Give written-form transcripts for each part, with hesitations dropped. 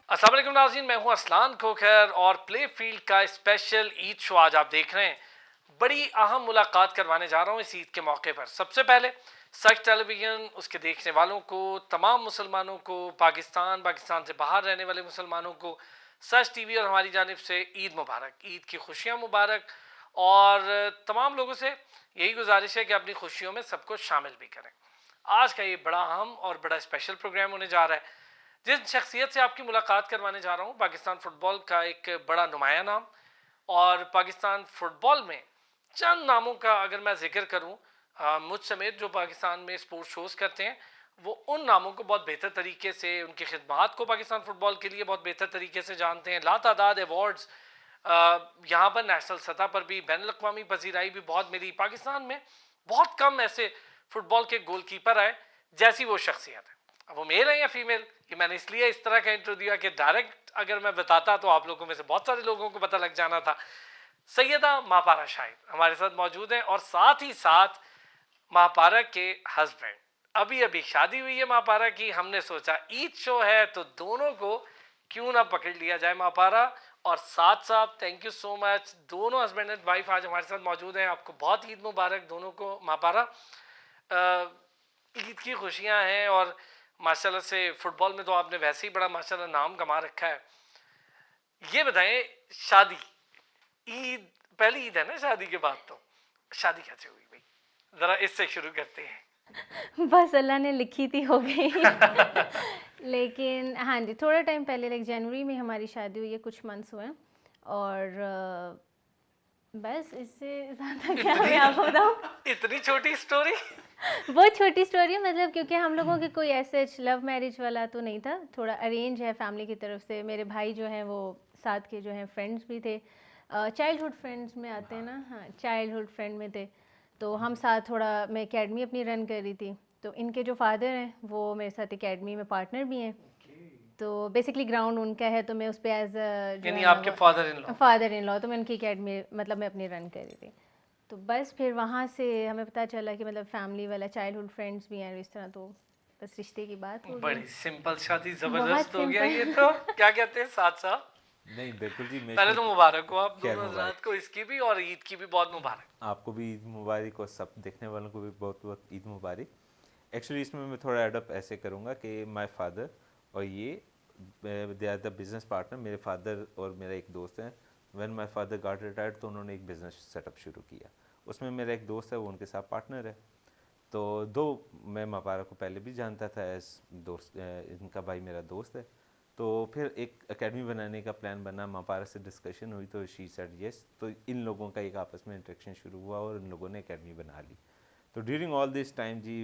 अस्सलाम वालेकुम नाज़रीन, मैं हूं अरसलान खोखर और प्ले फील्ड का स्पेशल ईद शो आज आप देख रहे हैं। बड़ी अहम मुलाकात करवाने जा रहा हूं इस ईद के मौके पर। सबसे पहले सच टेलीविज़न, उसके देखने वालों को, तमाम मुसलमानों को, पाकिस्तान से बाहर रहने वाले मुसलमानों को सच टीवी और हमारी जानिब से ईद मुबारक, ईद की खुशियाँ मुबारक। और तमाम लोगों से यही गुजारिश है कि अपनी खुशियों में सबको शामिल भी करें। आज का ये बड़ा अहम और बड़ा स्पेशल प्रोग्राम होने जा रहा है। जिस शख्सियत से आपकी मुलाकात करवाने जा रहा हूँ, पाकिस्तान फुटबॉल का एक बड़ा नुमाया नाम। और पाकिस्तान फुटबॉल में चंद नामों का अगर मैं जिक्र करूँ, मुझ समेत जो पाकिस्तान में स्पोर्ट्स शोज़ करते हैं, वो उन नामों को बहुत बेहतर तरीके से, उनकी खिदमात को पाकिस्तान फुटबॉल के लिए बहुत बेहतर तरीके से जानते हैं। लातादाद अवार्ड्स यहाँ पर नेशनल सतह पर भी, बैनुल अक़वामी पजीराई भी बहुत मिली। पाकिस्तान में बहुत कम ऐसे फुटबॉल के गोलकीपर आए जैसी वो शख्सियत है। अब वो मेल है या फीमेल, ये मैंने इसलिए इस तरह का इंट्रो दिया कि डायरेक्ट अगर मैं बताता तो आप लोगों में से बहुत सारे लोगों को पता लग जाना था। सैयदा मापारा शाहिद हमारे साथ मौजूद हैं और साथ ही साथ मापारा के हस्बैंड। अभी अभी शादी हुई है मापारा की। हमने सोचा ईद शो है तो दोनों को क्यों ना पकड़ लिया जाए मापारा। और साथ साथ थैंक यू सो मच, दोनों हस्बैंड एंड वाइफ आज हमारे साथ मौजूद हैं। आपको बहुत ईद मुबारक दोनों को मापारा। ईद की खुशियां हैं और माशाल्लाह से फुटबॉल में तो आपने वैसे ही बड़ा माशाल्लाह नाम कमा रखा है। ये बताएं, शादी ईद पहली ईद है ना शादी के बाद, तो शादी कैसे हुई भाई, जरा इससे शुरू करते हैं। बस अल्लाह ने लिखी थी हो गई। लेकिन हाँ जी, थोड़ा टाइम पहले लाइक जनवरी में हमारी शादी हुई है, कुछ मंथ्स हुए हैं। और बस इससे ज़्यादा क्या मैं आपको बताऊँ। इतनी छोटी स्टोरी। बहुत छोटी स्टोरी है, मतलब क्योंकि हम लोगों के कोई ऐसे लव मैरिज वाला तो नहीं था, थोड़ा अरेंज है फैमिली की तरफ से। मेरे भाई जो हैं वो साथ के जो हैं फ्रेंड्स भी थे, चाइल्डहुड फ्रेंड्स में आते हैं ना, हाँ चाइल्डहुड फ्रेंड में थे। तो हम साथ थोड़ा, मैं एकेडमी अपनी रन कर रही थी, तो इनके जो फादर हैं वो मेरे साथ एकेडमी में पार्टनर भी हैं। तो बेसिकली ग्राउंड उनका है, तो मैं उस पर एज जो यानी है ना आपके वो फादर इन लॉ, तो मैं उनकी एकेडमी मतलब मैं अपनी रन कर रही थी। तो बस फिर वहाँ से हमें पता चला कि मतलब फैमिली वाला चाइल्डहुड फ्रेंड्स भी हैं इस तरह, तो बस रिश्ते की बात हो गई। बड़ी सिंपल शादी, बहुत जबरदस्त हो गया ये सिंपल। तो। क्या कहते हैं साथ साथ। नहीं बिल्कुल जी, मैं पहले इसमें तो मुबारक हो आप खैर दोनों मुबारक। हजरात को, इसकी भी और ईद की भी बहुत मुबारक। आपको भी ईद मुबारक और सब देखने वालों को भी बहुत बहुत ईद मुबारक। एक्चुअली इसमें मैं थोड़ा एडअप ऐसे करूँगा कि माय फादर और ये they are the business partner. मेरे फादर और मेरा एक दोस्त है। When my father got retired तो उन्होंने एक बिज़नेस सेटअप शुरू किया। उसमें मेरा एक दोस्त है, वो उनके साथ पार्टनर है। तो दो, मैं मापारा को पहले भी जानता था एज दोस्त, इनका भाई मेरा दोस्त है। तो फिर एक एकेडमी बनाने का प्लान बना, मापारा से डिस्कशन हुई तो शी सेड यस। तो इन लोगों का एक आपस में इंटरेक्शन शुरू हुआ और इन लोगों ने एकेडमी बना ली। तो ड्यूरिंग ऑल दिस टाइम जी,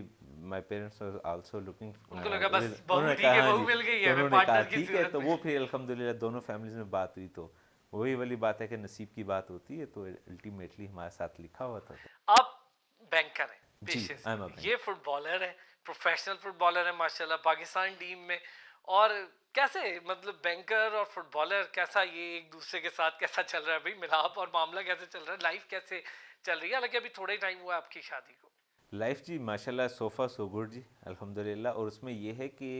my parents were also looking, उनको लगा बस बहू उन्होंने ठीक कहा है, हाँ बहू जी, मिल गई तो है, उन्होंने कहा पार्टनर की ठीक है। सूरत तो में। वो फिर अल्हम्दुलिल्लाह दोनों फैमिलीज में बात हुई, तो वही वाली बात है कि नसीब की बात होती है, तो अल्टीमेटली हमारे साथ लिखा हुआ था। आप बैंकर हैं जी, पेशे आई एम अ से, ये फुटबॉलर है, प्रोफेशनल फुटबॉलर है माशाल्लाह पाकिस्तान टीम में। और कैसे मतलब बैंकर और फुटबॉलर, कैसा ये एक दूसरे के साथ कैसा चल रहा है भाई, मिलाप और मामला कैसे चल रहा है, लाइफ कैसे चल रही है? हालांकि अभी थोड़ा ही टाइम हुआ आपकी शादी को। लाइफ जी माशाल्लाह सोफ़ा सो गुड जी, अल्हम्दुलिल्लाह। और उसमें ये है कि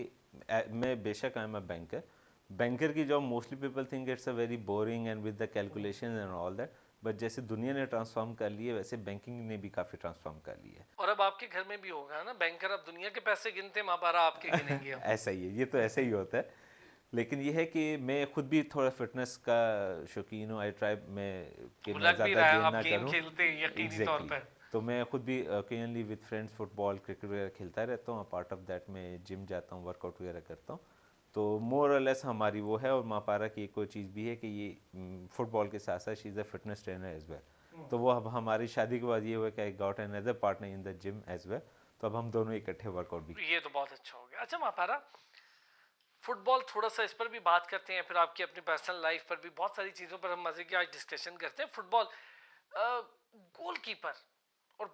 मैं बेशक I am a banker. Banker की job mostly people think it's a very boring and with the calculation and all that, but जैसे दुनिया ने ट्रांसफॉर्म कर ली है वैसे बैंकिंग ने भी काफ़ी ट्रांसफॉर्म कर ली है। और अब आपके घर में भी होगा ना बैंकर, अब दुनिया के पैसे गिनते, महापारा आपके गिनेंगे अब। ऐसा ही है, ये तो ऐसा ही होता है। लेकिन ये है कि मैं खुद भी थोड़ा फिटनेस का शौकीन हूँ। आई ट्राई मैं कि मैं लग भी ज़्यादा रहा है गेन आप ना गेम करूँ। खेलते हैं यकीनी तौर एग्जैक्टली पर। तो मैं खुद भी occasionally with friends football cricket वगैरह खेलता रहता हूँ। पार्ट ऑफ दैट मैं जिम जाता हूँ, वर्कआउट वगैरह करता हूँ। तो मोर और लेस हमारी वो है। और मापारा की एक और चीज़ भी है कि ये फुटबॉल के साथ साथ she is a fitness trainer as well. तो वो अब हमारी शादी के बाद ये हुआ कि I got another partner in the gym as well. तो अब हम दोनों इकट्ठे वर्कआउट भी। ये तो बहुत अच्छा हो गया। अच्छा महापारा, फुटबॉल थोड़ा सा इस पर भी बात करते हैं, फिर आपकी अपनी पर्सनल लाइफ पर भी बहुत सारी चीज़ों पर हम मज़े की आज डिस्कशन करते हैं। फुटबॉल गोलकीपर, और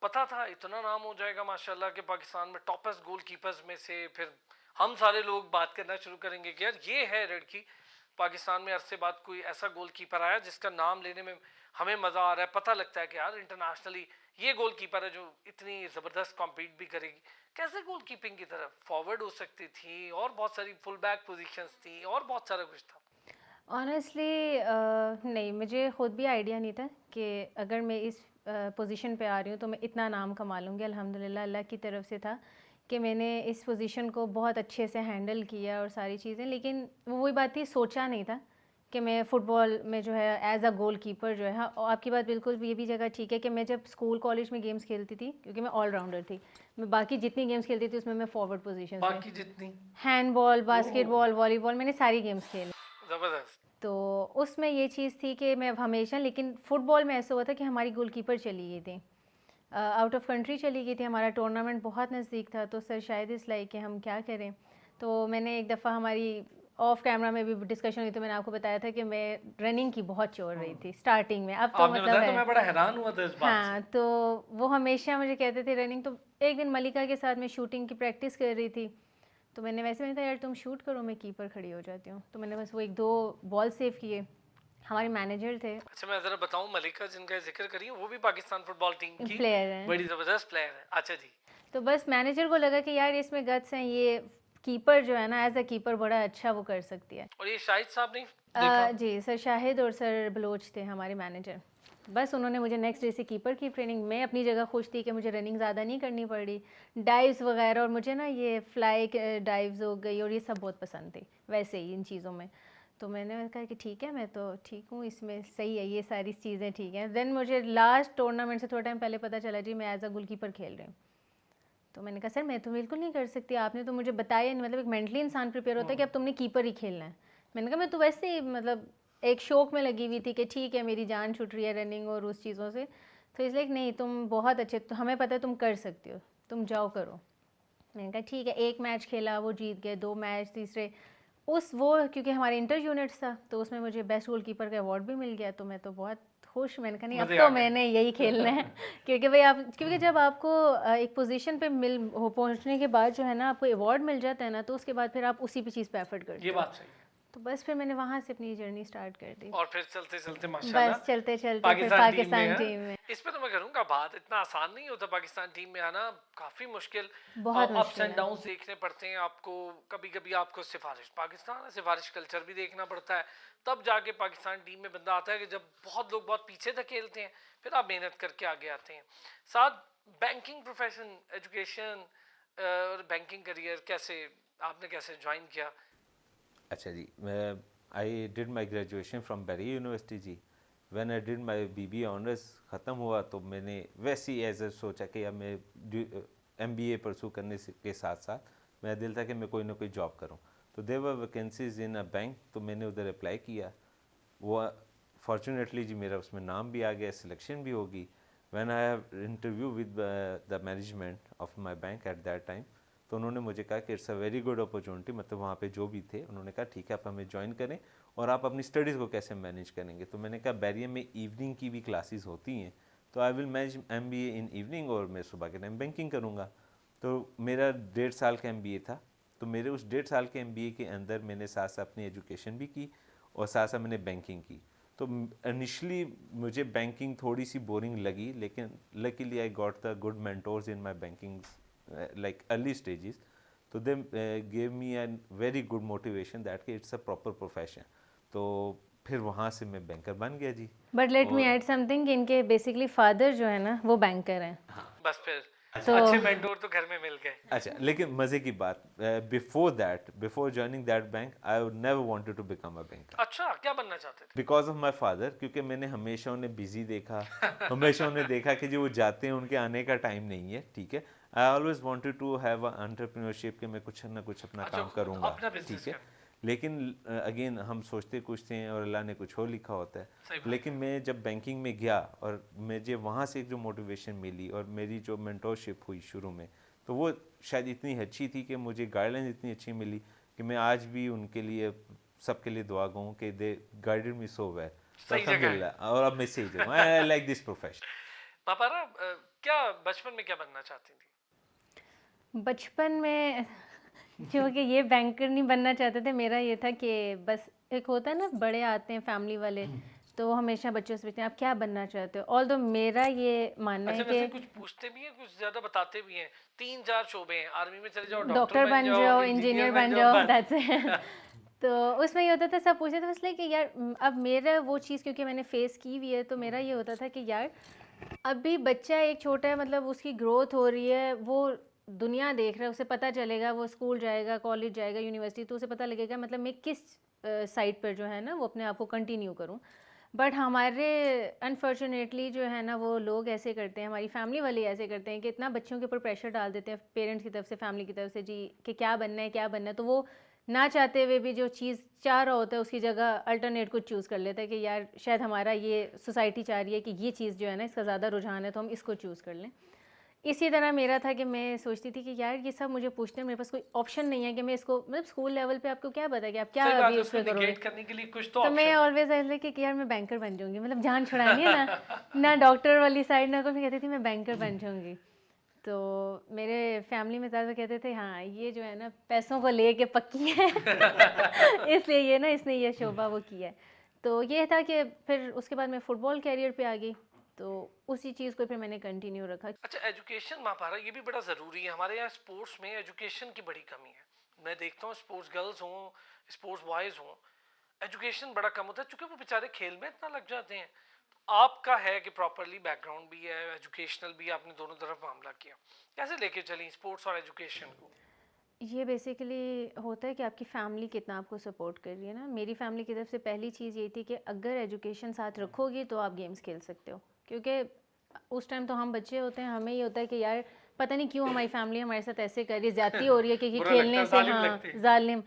पता था इतना नाम हो जाएगा माशाल्लाह कि पाकिस्तान में टॉपेस्ट गोलकीपर्स में से फिर हम सारे लोग बात करना शुरू करेंगे कि यार ये है लड़की। पाकिस्तान में अरसे बाद कोई ऐसा गोलकीपर आया जिसका नाम लेने में हमें मज़ा आ रहा है, पता लगता है कि यार इंटरनेशनली ये गोलकीपर है जो इतनी ज़बरदस्त कॉम्पीट भी करेगी, कैसे गोलकीपिंग की तरफ फॉरवर्ड हो सकती थी, और बहुत सारी फुल बैक पोजीशंस थी और बहुत सारा कुछ था। ऑनेस्टली नहीं, मुझे ख़ुद भी आइडिया नहीं था कि अगर मैं इस पोजीशन पे आ रही हूँ तो मैं इतना नाम कमा लूँगी। अल्हम्दुलिल्लाह अल्लाह की तरफ से था कि मैंने इस पोजीशन को बहुत अच्छे से हैंडल किया और सारी चीज़ें, लेकिन वही बात थी, सोचा नहीं था कि मैं फ़ुटबॉल में जो है एज़ अ गोल कीपर जो है। हाँ, और आपकी बात बिल्कुल ये भी जगह ठीक है कि मैं जब स्कूल कॉलेज में गेम्स खेलती थी, क्योंकि मैं ऑलराउंडर थी, मैं बाकी जितनी गेम्स खेलती थी उसमें मैं फॉरवर्ड पोजीशन में, बाकी जितनी हैंडबॉल, बास्केटबॉल, वॉलीबॉल, मैंने सारी गेम्स खेली। ज़बरदस्त। तो उसमें ये चीज़ थी कि मैं हमेशा, लेकिन फ़ुटबॉल में ऐसा हुआ था कि हमारी गोलकीपर चली गई थी, आउट ऑफ कंट्री चली गई थी, हमारा टूर्नामेंट बहुत नज़दीक था, तो सर शायद इस लाइक कि हम क्या करें। तो मैंने एक दफ़ा, हमारी ऑफ कैमरा में भी डिस्कशन हुई, तो मैंने आपको बताया था कि मैं रनिंग की बहुत चोर रही थी स्टार्टिंग में, अब तो आपने मतलब बताया तो है। मैं बड़ा हैरान हुआ था इस बात से। हाँ, तो वो हमेशा मुझे कहते थे रनिंग। तो एक दिन मलिका के साथ मैं शूटिंग की प्रैक्टिस कर रही थी, तो मैंने कहा यार तुम शूट करो, मैं कीपर खड़ी हो जाती हूँ। तो मैंने बस वो 1-2 बॉल सेव किए। हमारे मैनेजर थे, अच्छा, मैं ज़रा बताऊं, मलिका जिनका जिक्र करिए वो भी पाकिस्तान फुटबॉल टीम की प्लेयर हैं। बड़ी ज़बरदस्त प्लेयर है। अच्छा जी। तो बस मैनेजर को लगा कि यार इसमें गट्स हैं, ये कीपर जो है ना, एज अ कीपर बड़ा अच्छा वो कर सकती है। और ये शाहिद साहब नहीं देखा? जी, सर शाहिद और सर बलोच थे हमारे मैनेजर। बस उन्होंने मुझे नेक्स्ट डे से कीपर की ट्रेनिंग, मैं अपनी जगह खुश थी कि मुझे रनिंग ज़्यादा नहीं करनी पड़ी, डाइव्स वगैरह, और मुझे ना ये फ्लाई डाइव्स हो गई और ये सब बहुत पसंद थी वैसे ही इन चीज़ों में। तो मैंने कहा कि ठीक है, मैं तो ठीक हूँ इसमें, सही है, ये सारी चीज़ें ठीक हैं। देन मुझे लास्ट टूर्नामेंट से थोड़ा टाइम पहले पता चला जी मैं एज अ गोलकीपर खेल रही हूँ। तो मैंने कहा सर मैं तो बिल्कुल नहीं कर सकती, आपने तो मुझे बताया नहीं, मतलब एक मेंटली इंसान प्रिपेयर होता है कि अब तुमने कीपर ही खेलना है। मैंने कहा मैं तो वैसे ही मतलब एक शौक में लगी हुई थी कि ठीक है मेरी जान छूट रही है रनिंग और उस चीज़ों से, तो इसलिए नहीं तुम बहुत अच्छे, तो हमें पता है तुम कर सकती हो, तुम जाओ करो। मैंने कहा ठीक है, एक मैच खेला, वो जीत गए, 2 मैच, तीसरे उस वो, क्योंकि हमारे इंटर यूनिट्स था तो उसमें मुझे बेस्ट गोलकीपर का अवार्ड भी मिल गया, तो मैं तो बहुत खुश। मैंने कहा नहीं अब मजे तो आ गए। मैंने यही खेलना है क्योंकि भाई आप, क्योंकि जब आपको एक पोजीशन पे मिल हो पहुंचने के बाद जो है ना आपको अवार्ड मिल जाता है ना, तो उसके बाद फिर आप उसी पे चीज़ पे एफर्ट करते ये हो। बात सही है। तो बस फिर मैंने वहाँ से अपनी जर्नी स्टार्ट कर दी। और फिर चलते चलते माशाल्लाह बस चलते चलते फिर पाकिस्तान टीम में पाकिस्तान है। टीम में। इस पे तो मैं करूँगा बात, इतना आसान नहीं होता पाकिस्तान टीम में आना, काफ़ी मुश्किल, बहुत अप्स मुश्किल एंड है। डाउन्स देखने पड़ते हैं आपको। कभी कभी आपको सिफारिश, पाकिस्तान है, सिफारिश कल्चर भी देखना पड़ता है, तब जाके पाकिस्तान टीम में बंदा आता है। कि जब बहुत लोग बहुत पीछे तक खेलते हैं, फिर आप मेहनत करके आगे आते हैं। साथ बैंकिंग प्रोफेशन, एजुकेशन और बैंकिंग करियर कैसे आपने कैसे ज्वाइन किया? अच्छा जी, मैं I did my graduation from Berry university जी। When I did my BBA honours ख़त्म हुआ तो मैंने वैसे ही एज ए सोचा कि अब मैं MBA परसू करने के साथ साथ मेरा दिल था कि मैं कोई ना कोई जॉब करूं। तो there were vacancies in a bank, तो मैंने उधर अप्लाई किया। वो फॉर्चुनेटली जी मेरा उसमें नाम भी आ गया, सिलेक्शन भी होगी। When I have interview with the management of my bank at that time, तो उन्होंने मुझे कहा कि it's a very good opportunity, मतलब वहाँ पे जो भी थे उन्होंने कहा ठीक है आप हमें ज्वाइन करें और आप अपनी स्टडीज़ को कैसे मैनेज करेंगे। तो मैंने कहा बैरियर में इवनिंग की भी क्लासेस होती हैं, तो I will manage MBA in evening और मैं सुबह के टाइम बैंकिंग करूँगा। तो मेरा 1.5 साल का MBA था। तो मेरे उस 1.5 साल के MBA के अंदर मैंने साथ साथ अपनी एजुकेशन भी की और साथ साथ मैंने बैंकिंग की। तो इनिशली मुझे बैंकिंग थोड़ी सी बोरिंग लगी, लेकिन luckily I got the good mentors in my banking like early stages, तो they gave me a very good motivation that कि it's a proper profession। तो फिर वहाँ से मैं बैंकर बन गया जी। बट लेट मी और- ऐड समथिंग, इनके बेसिकली फादर जो है ना वो बैंकर हैं। बस फिर तो अच्छे मेंटोर तो घर में मिल गए। अच्छा, लेकिन मज़े की बात, before joining that bank I would never wanted to become a banker अच्छा, क्या बनना चाहते थे? बिकॉज ऑफ माई फादर, क्योंकि मैंने हमेशा उन्हें बिजी देखा, हमेशा उन्हें देखा कि जो वो जाते हैं उनके आने का टाइम नहीं है, ठीक है। I always wanted to have a entrepreneurship कि मैं कुछ ना कुछ अपना अच्छा, काम खुद करूँगा, अपना business ठीक है। लेकिन अगेन हम सोचते कुछ थे और अल्लाह ने कुछ और लिखा होता सही है। बात लेकिन मैं जब बैंकिंग में गया और मुझे वहाँ से जो मोटिवेशन मिली और मेरी जो मेंटोरशिप हुई शुरू में, तो वो शायद इतनी अच्छी थी कि मुझे गाइडलाइन इतनी अच्छी मिली कि मैं आज भी उनके लिए सबके लिए दुआ गूँ कि दे गाइडेड मी सो वेल। सही जगह है। अल्हम्दुलिल्लाह, और अब मैं सही जगह, आई लाइक दिस प्रोफेशन। पापा क्या बचपन में क्या बनना चाहती थी? बचपन में जो कि ये बैंकर नहीं बनना चाहते थे, मेरा ये था कि बस एक होता है ना बड़े आते हैं फैमिली वाले, तो वो हमेशा बच्चों से पूछते हैं आप क्या बनना चाहते हो। ऑल्दो मेरा ये मानना अच्छा है वैसे कि कुछ पूछते भी हैं, कुछ ज्यादा बताते भी हैं। 3-4 शोबे हैं, आर्मी में चले जाओ, डॉक्टर डॉक्टर बन बन जाओ, जाओ, इंजीनियर इंजीनियर बन बन जाओ, जाओ, बस। That's it. तो उसमें ये होता था सब पूछते थे इसलिए कि यार अब मेरा वो चीज़ क्योंकि मैंने फेस की हुई है, तो मेरा ये होता था कि यार अभी बच्चा एक छोटा है, मतलब उसकी ग्रोथ हो रही है, वो दुनिया देख रहा है, उसे पता चलेगा, वो स्कूल जाएगा, कॉलेज जाएगा, यूनिवर्सिटी, तो उसे पता लगेगा मतलब मैं किस साइड पर जो है ना वो अपने आप को कंटिन्यू करूँ। बट हमारे अनफॉर्चुनेटली जो है ना वो लोग ऐसे करते हैं, हमारी फैमिली वाले ऐसे करते हैं कि इतना बच्चों के ऊपर प्रेशर डाल देते हैं पेरेंट्स की तरफ से, फैमिली की तरफ से, जी कि क्या बनना है क्या बनना है, तो वो ना चाहते हुए भी जो चीज़ चाह रहा होता है उसकी जगह अल्टरनेट कुछ चूज़ कर लेता है कि यार शायद हमारा ये सोसाइटी चाह रही है कि ये चीज़ जो है ना इसका ज़्यादा रुझान है तो हम इसको चूज़ कर लें। इसी तरह मेरा था कि मैं सोचती थी कि यार ये सब मुझे पूछते हैं, मेरे पास कोई ऑप्शन नहीं है कि मैं इसको, मतलब स्कूल लेवल पे आपको क्या पता है कि आप क्या सही बात अभी है, उस उसको पर करोगे। निगेट करने के लिए कुछ तो तो मैं ऑप्शन है। ऑलवेज ऐसे कि यार मैं बैंकर बन जाऊंगी, मतलब जान छुड़ानी है ना, ना डॉक्टर वाली साइड ना, को मैं कहती थी मैं बैंकर बन जाऊंगी। तो मेरे फैमिली में ज़्यादा कहते थे हाँ ये जो है ना पैसों को लेके पक्की है इसलिए ये ना इसने ये शोभा वो किया है। तो ये था कि फिर उसके बाद मैं फुटबॉल कैरियर पे आ गई, तो उसी चीज़ को फिर मैंने कंटिन्यू रखा। अच्छा एजुकेशन महाभारा ये भी बड़ा ज़रूरी है। हमारे यहाँ स्पोर्ट्स में एजुकेशन की बड़ी कमी है। मैं देखता हूँ स्पोर्ट्स गर्ल्स हों, स्पोर्ट्स बॉयज़ हों, एजुकेशन बड़ा कम होता है क्योंकि वो बेचारे खेल में इतना लग जाते हैं। तो आपका है कि प्रॉपरली बैकग्राउंड भी है, एजुकेशनल भी, आपने दोनों तरफ मामला किया। कैसे लेके चली स्पोर्ट्स और एजुकेशन को? ये बेसिकली होता है कि आपकी फैमिली कितना आपको सपोर्ट कर रही है ना। मेरी फैमिली की तरफ से पहली चीज़ ये थी कि अगर एजुकेशन साथ रखोगी तो आप गेम्स खेल सकते हो, क्योंकि उस टाइम तो हम बच्चे होते हैं, हमें ये होता है कि यार पता नहीं क्यों हमारी फैमिली हमारे साथ ऐसे कर रही है, ज़्यादती हो रही है कि बुरा लगता खेलने है, से, जालिम हाँ लगते हैं। जालिम।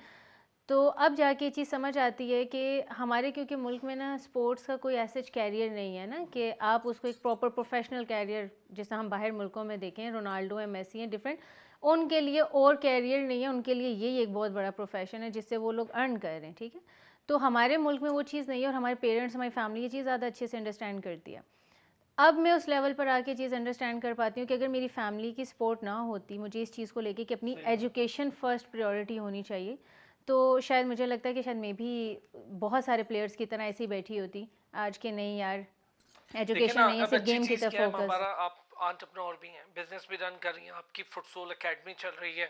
तो अब जाके ये चीज़ समझ आती है कि हमारे क्योंकि मुल्क में ना स्पोर्ट्स का कोई ऐसा कैरियर नहीं है ना कि आप उसको एक प्रॉपर प्रोफेशनल कैरियर, जैसा हम बाहर मुल्कों में देखें रोनाल्डो है, मेसी हैं, डिफरेंट, उनके लिए और कैरियर नहीं है, उनके लिए यही एक बहुत बड़ा प्रोफेशन है जिससे वो लोग अर्न कर रहे हैं, ठीक है। तो हमारे मुल्क में वो चीज़ नहीं है, और हमारे पेरेंट्स, हमारी फैमिली ये चीज़ ज़्यादा अच्छे से अंडरस्टैंड करती है। अब मैं उस लेवल पर आके चीज़ अंडरस्टैंड कर पाती हूँ कि अगर मेरी फैमिली की सपोर्ट ना होती, मुझे इस चीज़ को लेके कि अपनी एजुकेशन फर्स्ट प्रायोरिटी होनी चाहिए, तो शायद मुझे लगता है कि शायद मैं भी बहुत सारे प्लेयर्स की तरह ऐसी बैठी होती आज के, नहीं यार देखिए एजुकेशन ना, नहीं है, अब सिर्फ अच्छी गेम की चीज़ तरफ क्या है फोकस। हमारा, आप एंटरप्रेन्योर भी हैं, बिजनेस भी रन कर रही हैं, आपकी फुटसोल एकेडमी चल रही है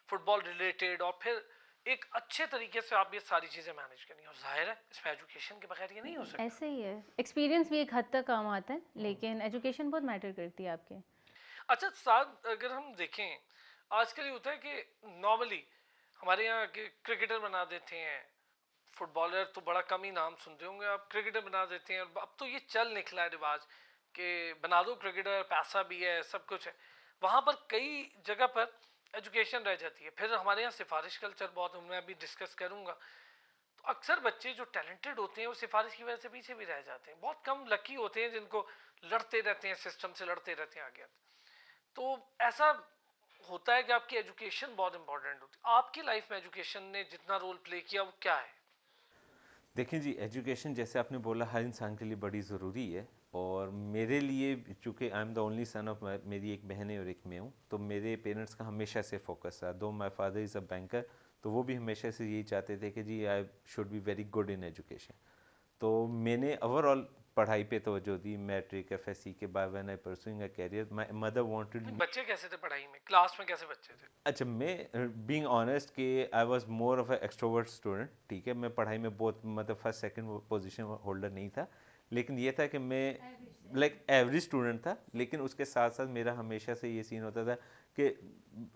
फुटबॉल रिलेटेड, और फिर एक अच्छे तरीके से आप ये सारी चीज़ें मैनेज करेंगे। और जाहिर है इसमें एजुकेशन के बगैर ये नहीं हो सकता। ऐसे ही है, एक्सपीरियंस भी एक हद तक काम आता है, लेकिन एजुकेशन बहुत मैटर करती है आपके। अच्छा साथ अगर हम देखें, आजकल ये होता है कि नॉर्मली हमारे यहाँ के क्रिकेटर बना देते हैं, फुटबॉलर तो बड़ा कम ही नाम सुनते होंगे आप, क्रिकेटर बना देते हैं। और अब तो ये चल निकला है रिवाज कि बना दो क्रिकेटर, पैसा भी है, सब कुछ है। वहाँ पर कई जगह पर एजुकेशन रह जाती है। फिर हमारे यहाँ सिफारिश कल्चर बहुत, मैं अभी डिस्कस करूँगा। तो अक्सर बच्चे जो टैलेंटेड होते हैं वो सिफारिश की वजह से पीछे भी रह जाते हैं। बहुत कम लकी होते हैं जिनको लड़ते रहते हैं, सिस्टम से लड़ते रहते हैं आगे। तो ऐसा होता है कि आपकी एजुकेशन बहुत इंपॉर्टेंट होती है। आपकी लाइफ में एजुकेशन ने जितना रोल प्ले किया वो क्या है? देखिए जी, एजुकेशन जैसे आपने बोला हर इंसान के लिए बड़ी ज़रूरी है, और मेरे लिए चूँकि I am the only son of, मेरी एक बहन है और एक मैं हूँ, तो मेरे पेरेंट्स का हमेशा से फोकस था, though my father is a banker, तो वो भी हमेशा से यही चाहते थे कि जी I should be very good in education. तो मैंने ओवरऑल पढ़ाई पे तवज्जो दी, मैट्रिक एफएससी के बाद when I pursuing a career, my mother wanted me. बच्चे कैसे थे पढ़ाई में, क्लास में कैसे बच्चे थे? अच्छा, मैं बीइंग ऑनेस्ट कि I was more of a extrovert student, ठीक है। मैं पढ़ाई में बहुत मतलब फर्स्ट सेकंड पोजीशन होल्डर नहीं था, लेकिन ये था कि मैं लाइक एवरेज स्टूडेंट था, लेकिन उसके साथ साथ मेरा हमेशा से ये सीन होता था कि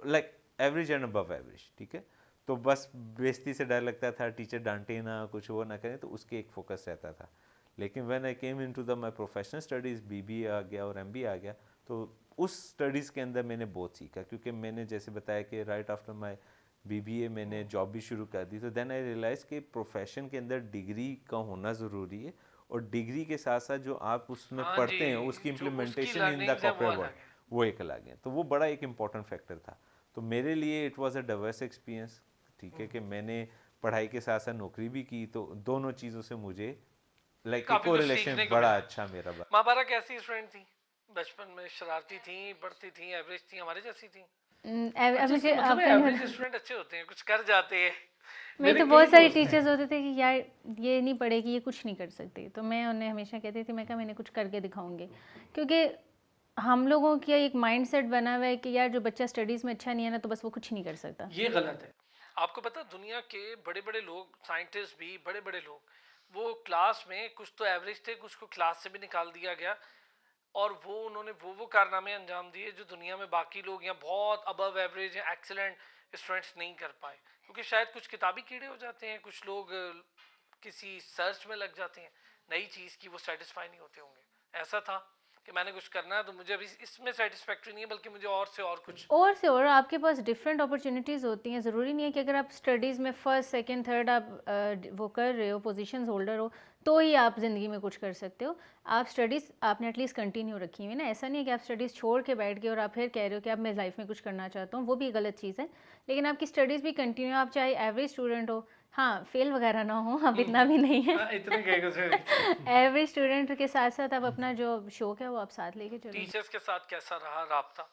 like average and above average, ठीक है। तो बस बेइज्जती से डर लगता था, टीचर डांटे ना, कुछ वो ना करें, तो उसके एक फोकस रहता था। लेकिन when I came into the my professional studies, BBA आ गया और एमबीए आ गया, तो उस स्टडीज़ के अंदर मैंने बहुत सीखा, क्योंकि मैंने जैसे बताया कि राइट आफ्टर माय बीबीए मैंने जॉब भी शुरू कर दी। तो देन आई रियलाइज़ कि प्रोफेशन के अंदर डिग्री का होना ज़रूरी है, और डिग्री के साथ साथ जो आप उसमें हाँ पढ़ते हैं जी, उसकी जो उसकी इम्प्लीमेंटेशन इन द लर्निंग्स है वो कॉर्पोरेट अलग वर्ल्ड, है। वो एक अलग है। तो वो बड़ा एक इम्पॉर्टेंट फैक्टर था। तो मेरे लिए it was a diverse experience, ठीक है, कि मैंने पढ़ाई के साथ साथ नौकरी भी की, तो दोनों चीज़ों से मुझे लाइक एक काफी कुछ कोरिलेशन सीखने को बड़ा मिला। अच्छा मेरा बना। महाबारा कैसी स्टूडेंट थी? बचपन में शरारती थी, पढ़ती थी, एवरेज थी, हमारे जैसी थी? अब अच्छा मुझे इसका मतलब है आपका नहीं एवरेज पता। स्टूडेंट अच्छे होते हैं, कुछ कर जाते हैं। मेरे तो बहुत सारे टीचर्स होते थे कि यार ये नहीं पढ़ेगी, ये कुछ नहीं कर सकती, तो मैं उन्हें हमेशा कहती थी, मैं कहा मैंने कुछ करके दिखाऊंगी, क्योंकि हम लोगों का एक माइंडसेट बना हुआ है कि यार जो बच्चा स्टडीज़ में अच्छा नहीं है ना, तो बस वो कुछ नहीं कर सकता। ये गलत है। आपको पता है दुनिया के बड़े बड़े लोग, साइंटिस्ट भी, बड़े बड़े लोग, वो क्लास में कुछ तो एवरेज थे, कुछ को क्लास से भी निकाल दिया गया, और वो उन्होंने वो कारनामे अंजाम दिए जो दुनिया में बाकी लोग या बहुत अबव एवरेज या एक्सीलेंट स्टूडेंट्स नहीं कर पाए, क्योंकि शायद कुछ किताबी कीड़े हो जाते हैं, कुछ लोग किसी सर्च में लग जाते हैं नई चीज़ की, वो सेटिस्फाई नहीं होते होंगे। ऐसा था कि मैंने कुछ करना है तो मुझे अभी इसमें सेटिस्फैक्ट्री नहीं है, बल्कि मुझे और से और कुछ और आपके पास डिफरेंट अपॉर्चुनिटीज़ होती हैं। ज़रूरी नहीं है कि अगर आप स्टडीज़ में फर्स्ट सेकंड थर्ड आप वो कर रहे हो, पोजीशंस होल्डर हो, तो ही आप ज़िंदगी में कुछ कर सकते हो। आप स्टडीज़ आपने एटलीस्ट कंटिन्यू रखी हुई ना, ऐसा नहीं है कि आप स्टडीज़ छोड़ के बैठ गए और आप फिर कह रहे हो कि अब मैं लाइफ में कुछ करना चाहता हूँ, वो भी गलत चीज़ है। लेकिन आपकी स्टडीज़ भी कंटिन्यू, आप चाहे एवरेज स्टूडेंट हो, हाँ फेल वगैरह ना हो, अब इतना भी नहीं है, इतने कह एवरेज स्टूडेंट के साथ साथ आप अपना जो शौक है वो आप साथ लेके चलो। टीचर्स के साथ कैसा रहा राब्ता?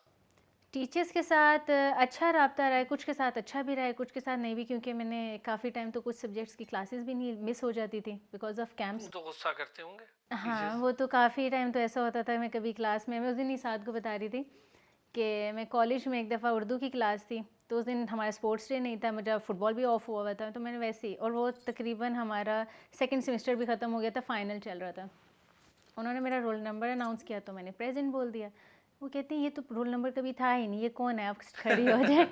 टीचर्स के साथ अच्छा राब्ता रहा है, कुछ के साथ अच्छा भी रहा है, कुछ के साथ नहीं भी, क्योंकि मैंने काफ़ी टाइम तो कुछ सब्जेक्ट्स की क्लासेस भी नहीं मिस हो जाती थी बिकॉज ऑफ कैंप्स। तो गुस्सा करते होंगे हाँ, वो तो काफ़ी टाइम तो ऐसा होता था, मैं कभी क्लास में, मैं उस दिन निसाद को बता रही थी कि मैं कॉलेज में एक दफ़ा उर्दू की क्लास थी, तो उस दिन हमारा स्पोर्ट्स डे नहीं था, मुझे फुटबॉल भी ऑफ हुआ था, तो मैंने वैसे ही, और वो तकरीबन हमारा सेकंड सेमेस्टर भी ख़त्म हो गया था, फाइनल चल रहा था, उन्होंने मेरा रोल नंबर अनाउंस किया तो मैंने प्रेजेंट बोल दिया। वो कहते हैं ये तो रोल नंबर कभी था ही नहीं, ये कौन है, आप खड़ी हो जाए।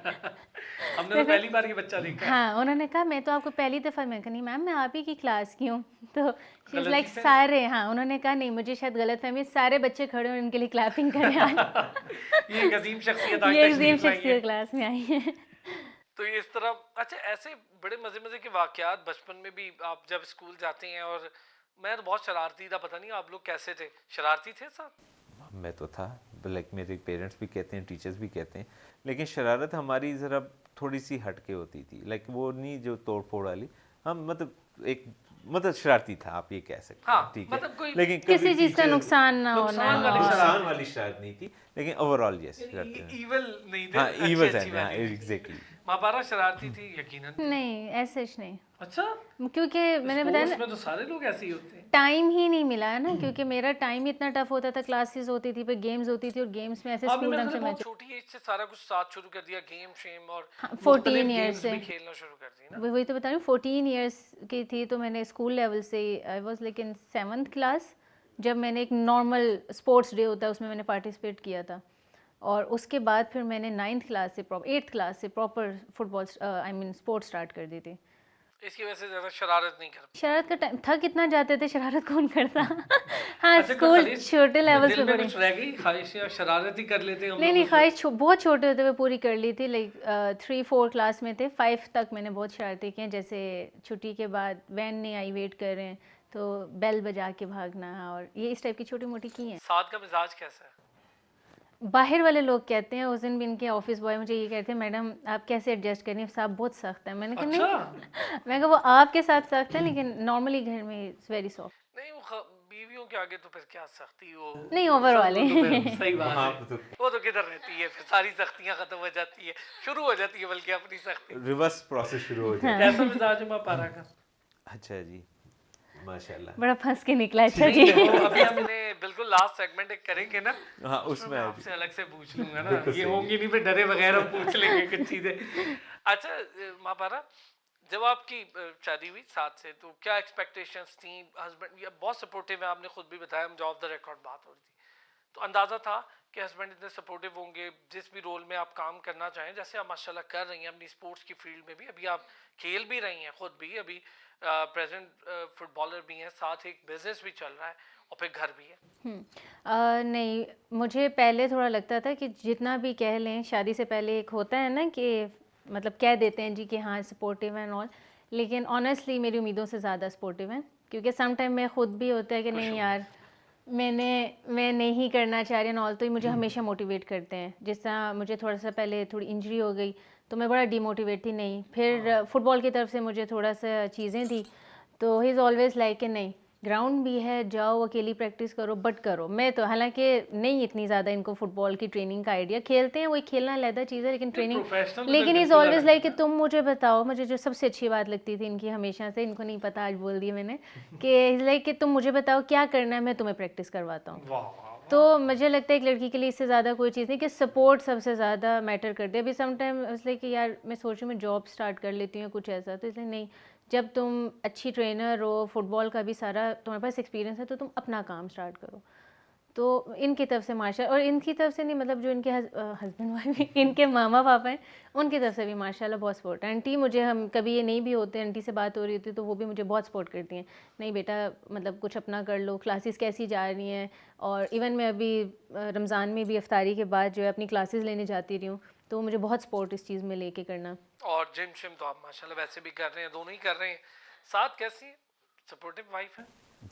हमने तो पहली बार ये बच्चा देखा है। हाँ, उन्होंने कहा मैं तो आपको पहली दफ़ा, मैं कहा नहीं मैम मैं आप ही की क्लास की हूँ, तो शी इज़ लाइक सारे, हाँ उन्होंने कहा नहीं मुझे शायद गलत फहमी, सारे बच्चे खड़े हो इनके लिए क्लैपिंग करें आज। ये एक अजीम शख्सियत आज ये तशरीफ अजीम लाई है। शख्सियत क्लास में आई है। तो ये इस तरह, अच्छा ऐसे बड़े मजे मजे के वाकयात बचपन में भी, आप जब स्कूल जाते हैं, और मैं तो बहुत शरारती था, पता नहीं आप लोग कैसे थे, शरारती थे साथ? मैं तो था, लाइक मेरे पेरेंट्स भी कहते हैं, टीचर्स भी कहते हैं, लेकिन शरारत हमारी ज़रा थोड़ी सी हटके होती थी, लाइक वो नहीं जो तोड़ फोड़ वाली, हम मतलब एक मतलब शरारती था, आप ये कह सकते हैं, हाँ, ठीक मतलब है, कोई लेकिन किसी चीज़ का नुकसान ना होना, नुकसान वाली नुकसान वाली शरारत नहीं थी, लेकिन ओवरऑल यस शरारती हैं। ईवल नहीं थे, हाँ अच्छी ईवल अच्छी है, हाँ वाली थी। एग्जैक्टली। मापारा शरारती थी यकीनन। नहीं ऐसे नहीं, अच्छा, क्योंकि मैंने बताया स्पोर्ट्स ना में तो सारे लोग ऐसे ही होते हैं। टाइम ही नहीं मिला है ना, क्योंकि मेरा टाइम ही इतना टफ होता था, क्लासेस होती थी, फिर गेम्स होती थी, और गेम्स में ऐसे आपने स्कूल मेरे ढंग ख्याल से बहुत मैच, छोटी एज से सारा कुछ साथ शुरू कर दिया, गेम शेम और हाँ, मुख्तलिफ 14 ईयर्स गेम्स से, भी खेलना शुरू कर दी ना। वही तो बता रही हूँ, 14 ईयर्स की थी तो मैंने स्कूल लेवल से, I was like in 7th class, जब मैंने एक नॉर्मल स्पोर्ट्स डे होता है उसमें मैंने पार्टिसिपेट किया था, और उसके बाद फिर मैंने 9th क्लास से 8th क्लास से proper football I mean sports start कर दी थी। इसकी वजह से ज्यादा शरारत नहीं कर। शरारत का टाइम था, कितना जाते थे, शरारत कौन करता। हाँ अच्छा, स्कूल ख्वाहिश छोटे लेवल दिल पे में पढ़ी, कुछ रह गई ख्वाहिश, या शरारत ही कर लेते हम नहीं लोग नहीं उस ख्वाहिश बहुत छोटे होते हुए पूरी कर ली थी, लाइक 3-4 क्लास में थे, 5 तक मैंने बहुत शरारतें की हैं, जैसे छुट्टी के बाद वैन नहीं आई, वेट कर रहे हैं तो बेल बजा के भागना, और ये इस टाइप की छोटी मोटी की हैं। वक्त। साथ का मिजाज कैसा है? बाहर वाले लोग कहते हैं, उस दिन भी इनके ऑफिस बॉय मुझे ये कहते हैं मैडम आप कैसे एडजस्ट करें, साहब बहुत सख्त है, मैंने कहा नहीं, अच्छा, मैं कहा वो आपके साथ सख्त है लेकिन नॉर्मली घर में इट्स वेरी सॉफ्ट। नहीं वो बीवियों के आगे तो फिर क्या सख्ती, वो नहीं ओवरऑल वो तो फिर सही बात हाँ है, तो वो तो किधर रहती है, फिर सारी सख्तियां खत्म हो जाती है, शुरू हो जाती है बल्कि अपनी सख्ती। रिवर्स प्रोसेस शुरू हो जाए। कैसा मिजाज है मापारा का? अच्छा जी, माशाल्लाह। बड़ा फंस के निकला, अच्छा नहीं, जी। वो अभी हम इन्हें बिल्कुल लास्ट सेगमेंट एक करेंगे ना, हाँ उसमें उसमें मैं आ आपसे अलग से पूछ लूंगा ना, बिल्कुल ये सही। होंगी नहीं फिर डरे वगैरह पूछ लेंगे कुछ चीजें। अच्छा मापारा, जब आपकी शादी हुई साथ से, तो क्या एक्सपेक्टेशंस थी? हस्बैंड या बहुत सपोर्टिव है, आपने खुद भी बताया, हम ऑफ द रिकॉर्ड बात हो रही थी, तो अंदाज़ा था कि हस्बैंड इतने सपोर्टिव होंगे जिस भी रोल में आप काम करना चाहें, जैसे आप माशाल्लाह कर रही हैं अपनी स्पोर्ट्स की फील्ड में भी, अभी आप खेल भी रही हैं खुद भी, अभी प्रेजेंट फुटबॉलर भी हैं, साथ एक बिजनेस भी चल रहा है, और फिर घर भी है। नहीं मुझे पहले थोड़ा लगता था कि जितना भी कह लें, शादी से पहले एक होता है ना कि मतलब कह देते हैं जी कि हाँ सपोर्टिव एंड ऑल, लेकिन ऑनेस्टली मेरी उम्मीदों से ज़्यादा सपोर्टिव हैं, क्योंकि सम टाइम में खुद भी होता है कि नहीं यार मैं नहीं करना चाह रही ऑल, तो ये मुझे हमेशा मोटिवेट करते हैं। जिस तरह मुझे थोड़ा सा पहले थोड़ी इंजरी हो गई तो मैं बड़ा डिमोटिवेट थी, नहीं, फिर फुटबॉल की तरफ से मुझे थोड़ा सा चीज़ें थी, तो ही इज़ ऑलवेज़ लाइक कि नहीं ग्राउंड भी है, जाओ अकेली प्रैक्टिस करो, बट करो। मैं तो हालांकि नहीं इतनी ज़्यादा इनको फुटबॉल की ट्रेनिंग का आइडिया, खेलते हैं वही खेलना अलग चीज़ है, लेकिन ट्रेनिंग प्रोफेशनल में लेकिन तो इज़ बिल्कुल ऑलवेज अलग लाइक कि है। तुम मुझे बताओ। मुझे जो सबसे अच्छी बात लगती थी इनकी हमेशा से, इनको नहीं पता आज बोल दी मैंने, कि लाइक कि तुम मुझे बताओ क्या करना है, मैं तुम्हें प्रैक्टिस करवाता हूँ। वाह वाह, तो मुझे लगता है एक लड़की के लिए इससे ज़्यादा कोई चीज़ नहीं, कि सपोर्ट सबसे ज़्यादा मैटर करती है। अभी सम टाइम इसलिए कि यार मैं सोच रही हूँ मैं जॉब स्टार्ट कर लेती हूँ कुछ ऐसा, तो इसलिए नहीं, जब तुम अच्छी ट्रेनर हो, फुटबॉल का भी सारा तुम्हारे पास एक्सपीरियंस है, तो तुम अपना काम स्टार्ट करो। तो इनकी तरफ से माशा, और इनकी तरफ से नहीं, मतलब जो इनके हस्बैंड वाइफ इनके मामा पापा हैं, उनकी तरफ से भी माशाल्लाह बहुत सपोर्ट है। आंटी मुझे, हम कभी ये नहीं भी होते, आंटी से बात हो रही होती तो वो भी मुझे बहुत सपोर्ट करती हैं, नहीं बेटा मतलब कुछ अपना कर लो, क्लासेस कैसी जा रही हैं। और इवन मैं अभी रमज़ान में भी इफ्तारी के बाद जो है अपनी क्लासेस लेने जाती रही हूँ, तो मुझे बहुत सपोर्ट इस चीज़ में लेके करना। और जिम शिम तो आप माशाल्लाह वैसे भी कर रहे हैं, दोनों ही कर रहे हैं। साथ कैसी है, सपोर्टिव वाइफ है?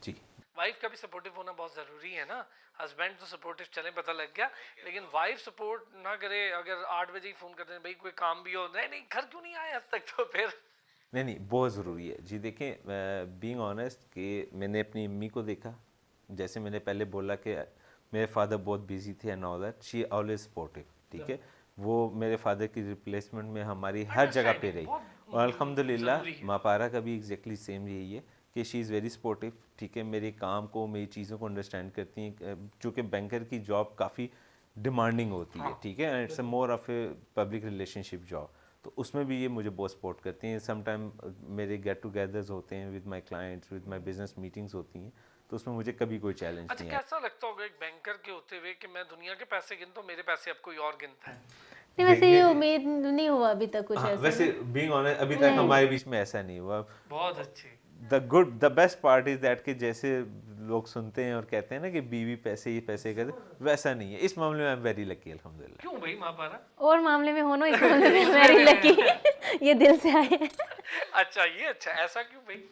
जी। वाइफ का भी सपोर्टिव होना बहुत ज़रूरी है ना। हस्बैंड तो सपोर्टिव चले, पता लग गया, लेकिन वाइफ सपोर्ट ना करे, अगर 8 बजे ही फ़ोन कर दें भाई कोई काम भी हो, नहीं नहीं घर क्यों नहीं आए अब तक, तो फिर नहीं बहुत ज़रूरी है जी। देखें, बीइंग ऑनेस्ट कि मैंने अपनी अम्मी को देखा, जैसे मैंने पहले बोला कि मेरे फादर बहुत बिजी थे and all that, she always supportive, ठीक है। वो मेरे फादर की रिप्लेसमेंट में हमारी हर जगह पे रही, और अल्हम्दुलिल्लाह मापारा का भी एग्जैक्टली सेम यही है कि शी इज़ वेरी सपोर्टिव, ठीक है। मेरे काम को, मेरी चीज़ों को अंडरस्टैंड करती हैं, चूँकि बैंकर की जॉब काफ़ी डिमांडिंग होती है, ठीक है, and it's a more of a public relationship job, तो उसमें भी ये मुझे बहुत सपोर्ट करती हैं। सम टाइम मेरे गेट टुगेदर्स होते हैं with my clients, with my business meetings होती हैं, तो उसमें मुझे कभी कोई चैलेंज अच्छा नहीं आया। कैसा लगता होगा एक बैंकर के होते हुए कि मैं दुनिया के पैसे गिनता हूँ, मेरे पैसे अब कोई और गिनता है? नहीं, वैसे ये देखिए, उम्मीद नहीं हुआ अभी तक कुछ हाँ, ऐसा वैसे ना। बीइंग ऑनेस्ट अभी तक नहीं। हमारे बीच में ऐसा नहीं हुआ। बहुत अच्छी। The best part is that कि जैसे लोग सुनते हैं और कहते हैं ना कि बीवी पैसे ही पैसे कर, वैसा नहीं है इस मामले में। आई एम वेरी लकी अल्हम्दुलिल्लाह। क्यों भाई मापारा? और मामले में हो ना, इस मामले में वेरी लकी ये दिल से आए हैं। अच्छा ये अच्छा, ऐसा क्यों भाई?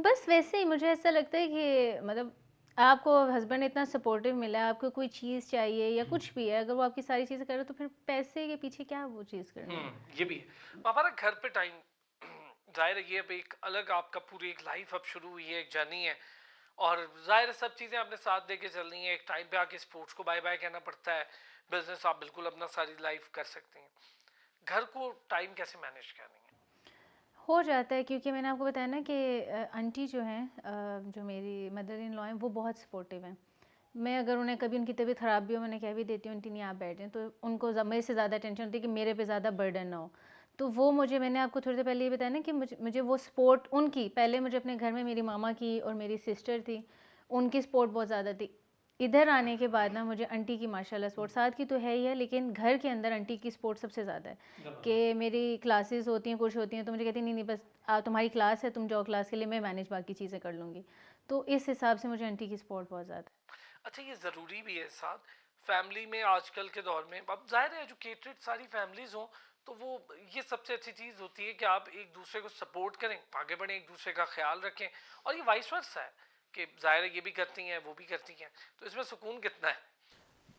बस वैसे ही मुझे ऐसा लगता है कि मतलब आपको हस्बैंड इतना सपोर्टिव मिला है, आपको कोई चीज़ चाहिए या कुछ भी है, अगर वो आपकी सारी चीज़ें करे, तो फिर पैसे के पीछे क्या वो चीज़ करनी है। ये भी है। मापारा घर पे टाइम जाहिर है, ये अब एक अलग आपका पूरी एक लाइफ अब शुरू हुई है, एक जर्नी है, और जाहिर है सब चीज़ें अपने साथ लेके चल रही हैं। एक टाइम पे आके स्पोर्ट्स को बाय बाय कहना पड़ता है, बिजनेस आप बिल्कुल अपना सारी लाइफ कर सकते हैं। घर को टाइम कैसे मैनेज करनी है? हो जाता है, क्योंकि मैंने आपको बताया ना कि आंटी जो हैं, जो मेरी मदर इन लॉ हैं, वो बहुत सपोर्टिव हैं। मैं अगर उन्हें कभी उनकी तबीयत ख़राब भी हो, मैंने कह भी देती हूँ आंटी नहीं आप बैठ जाएं, तो उनको मेरे से ज़्यादा टेंशन होती है कि मेरे पे ज़्यादा बर्डन ना हो। तो वो मुझे, मैंने आपको थोड़ी देर पहले ये बताया ना कि मुझे वो सपोर्ट उनकी, पहले मुझे अपने घर में मेरी मामा की और मेरी सिस्टर थी, उनकी सपोर्ट बहुत ज़्यादा थी। इधर आने के बाद ना मुझे आंटी की माशाल्लाह सपोर्ट, साथ की तो है ही है, लेकिन घर के अंदर आंटी की सपोर्ट सबसे ज़्यादा है। कि मेरी क्लासेस होती हैं, कुछ होती हैं, तो मुझे कहती नहीं नहीं बस तुम्हारी क्लास है, तुम जाओ क्लास के लिए, मैं मैनेज बाकी चीज़ें कर लूँगी। तो इस हिसाब से मुझे आंटी की सपोर्ट बहुत ज़्यादा है। अच्छा ये ज़रूरी भी है साथ फैमिली में आजकल के दौर में। अब जाहिर है एजुकेटेड सारी फैमिलीज हों, तो वो ये सबसे अच्छी चीज़ होती है कि आप एक दूसरे को सपोर्ट करें, आगे बढ़ें, एक दूसरे का ख्याल रखें, और ये वाइस वर्सा है कि जाहिर है ये भी करती हैं वो भी करती हैं, तो इसमें सुकून कितना है?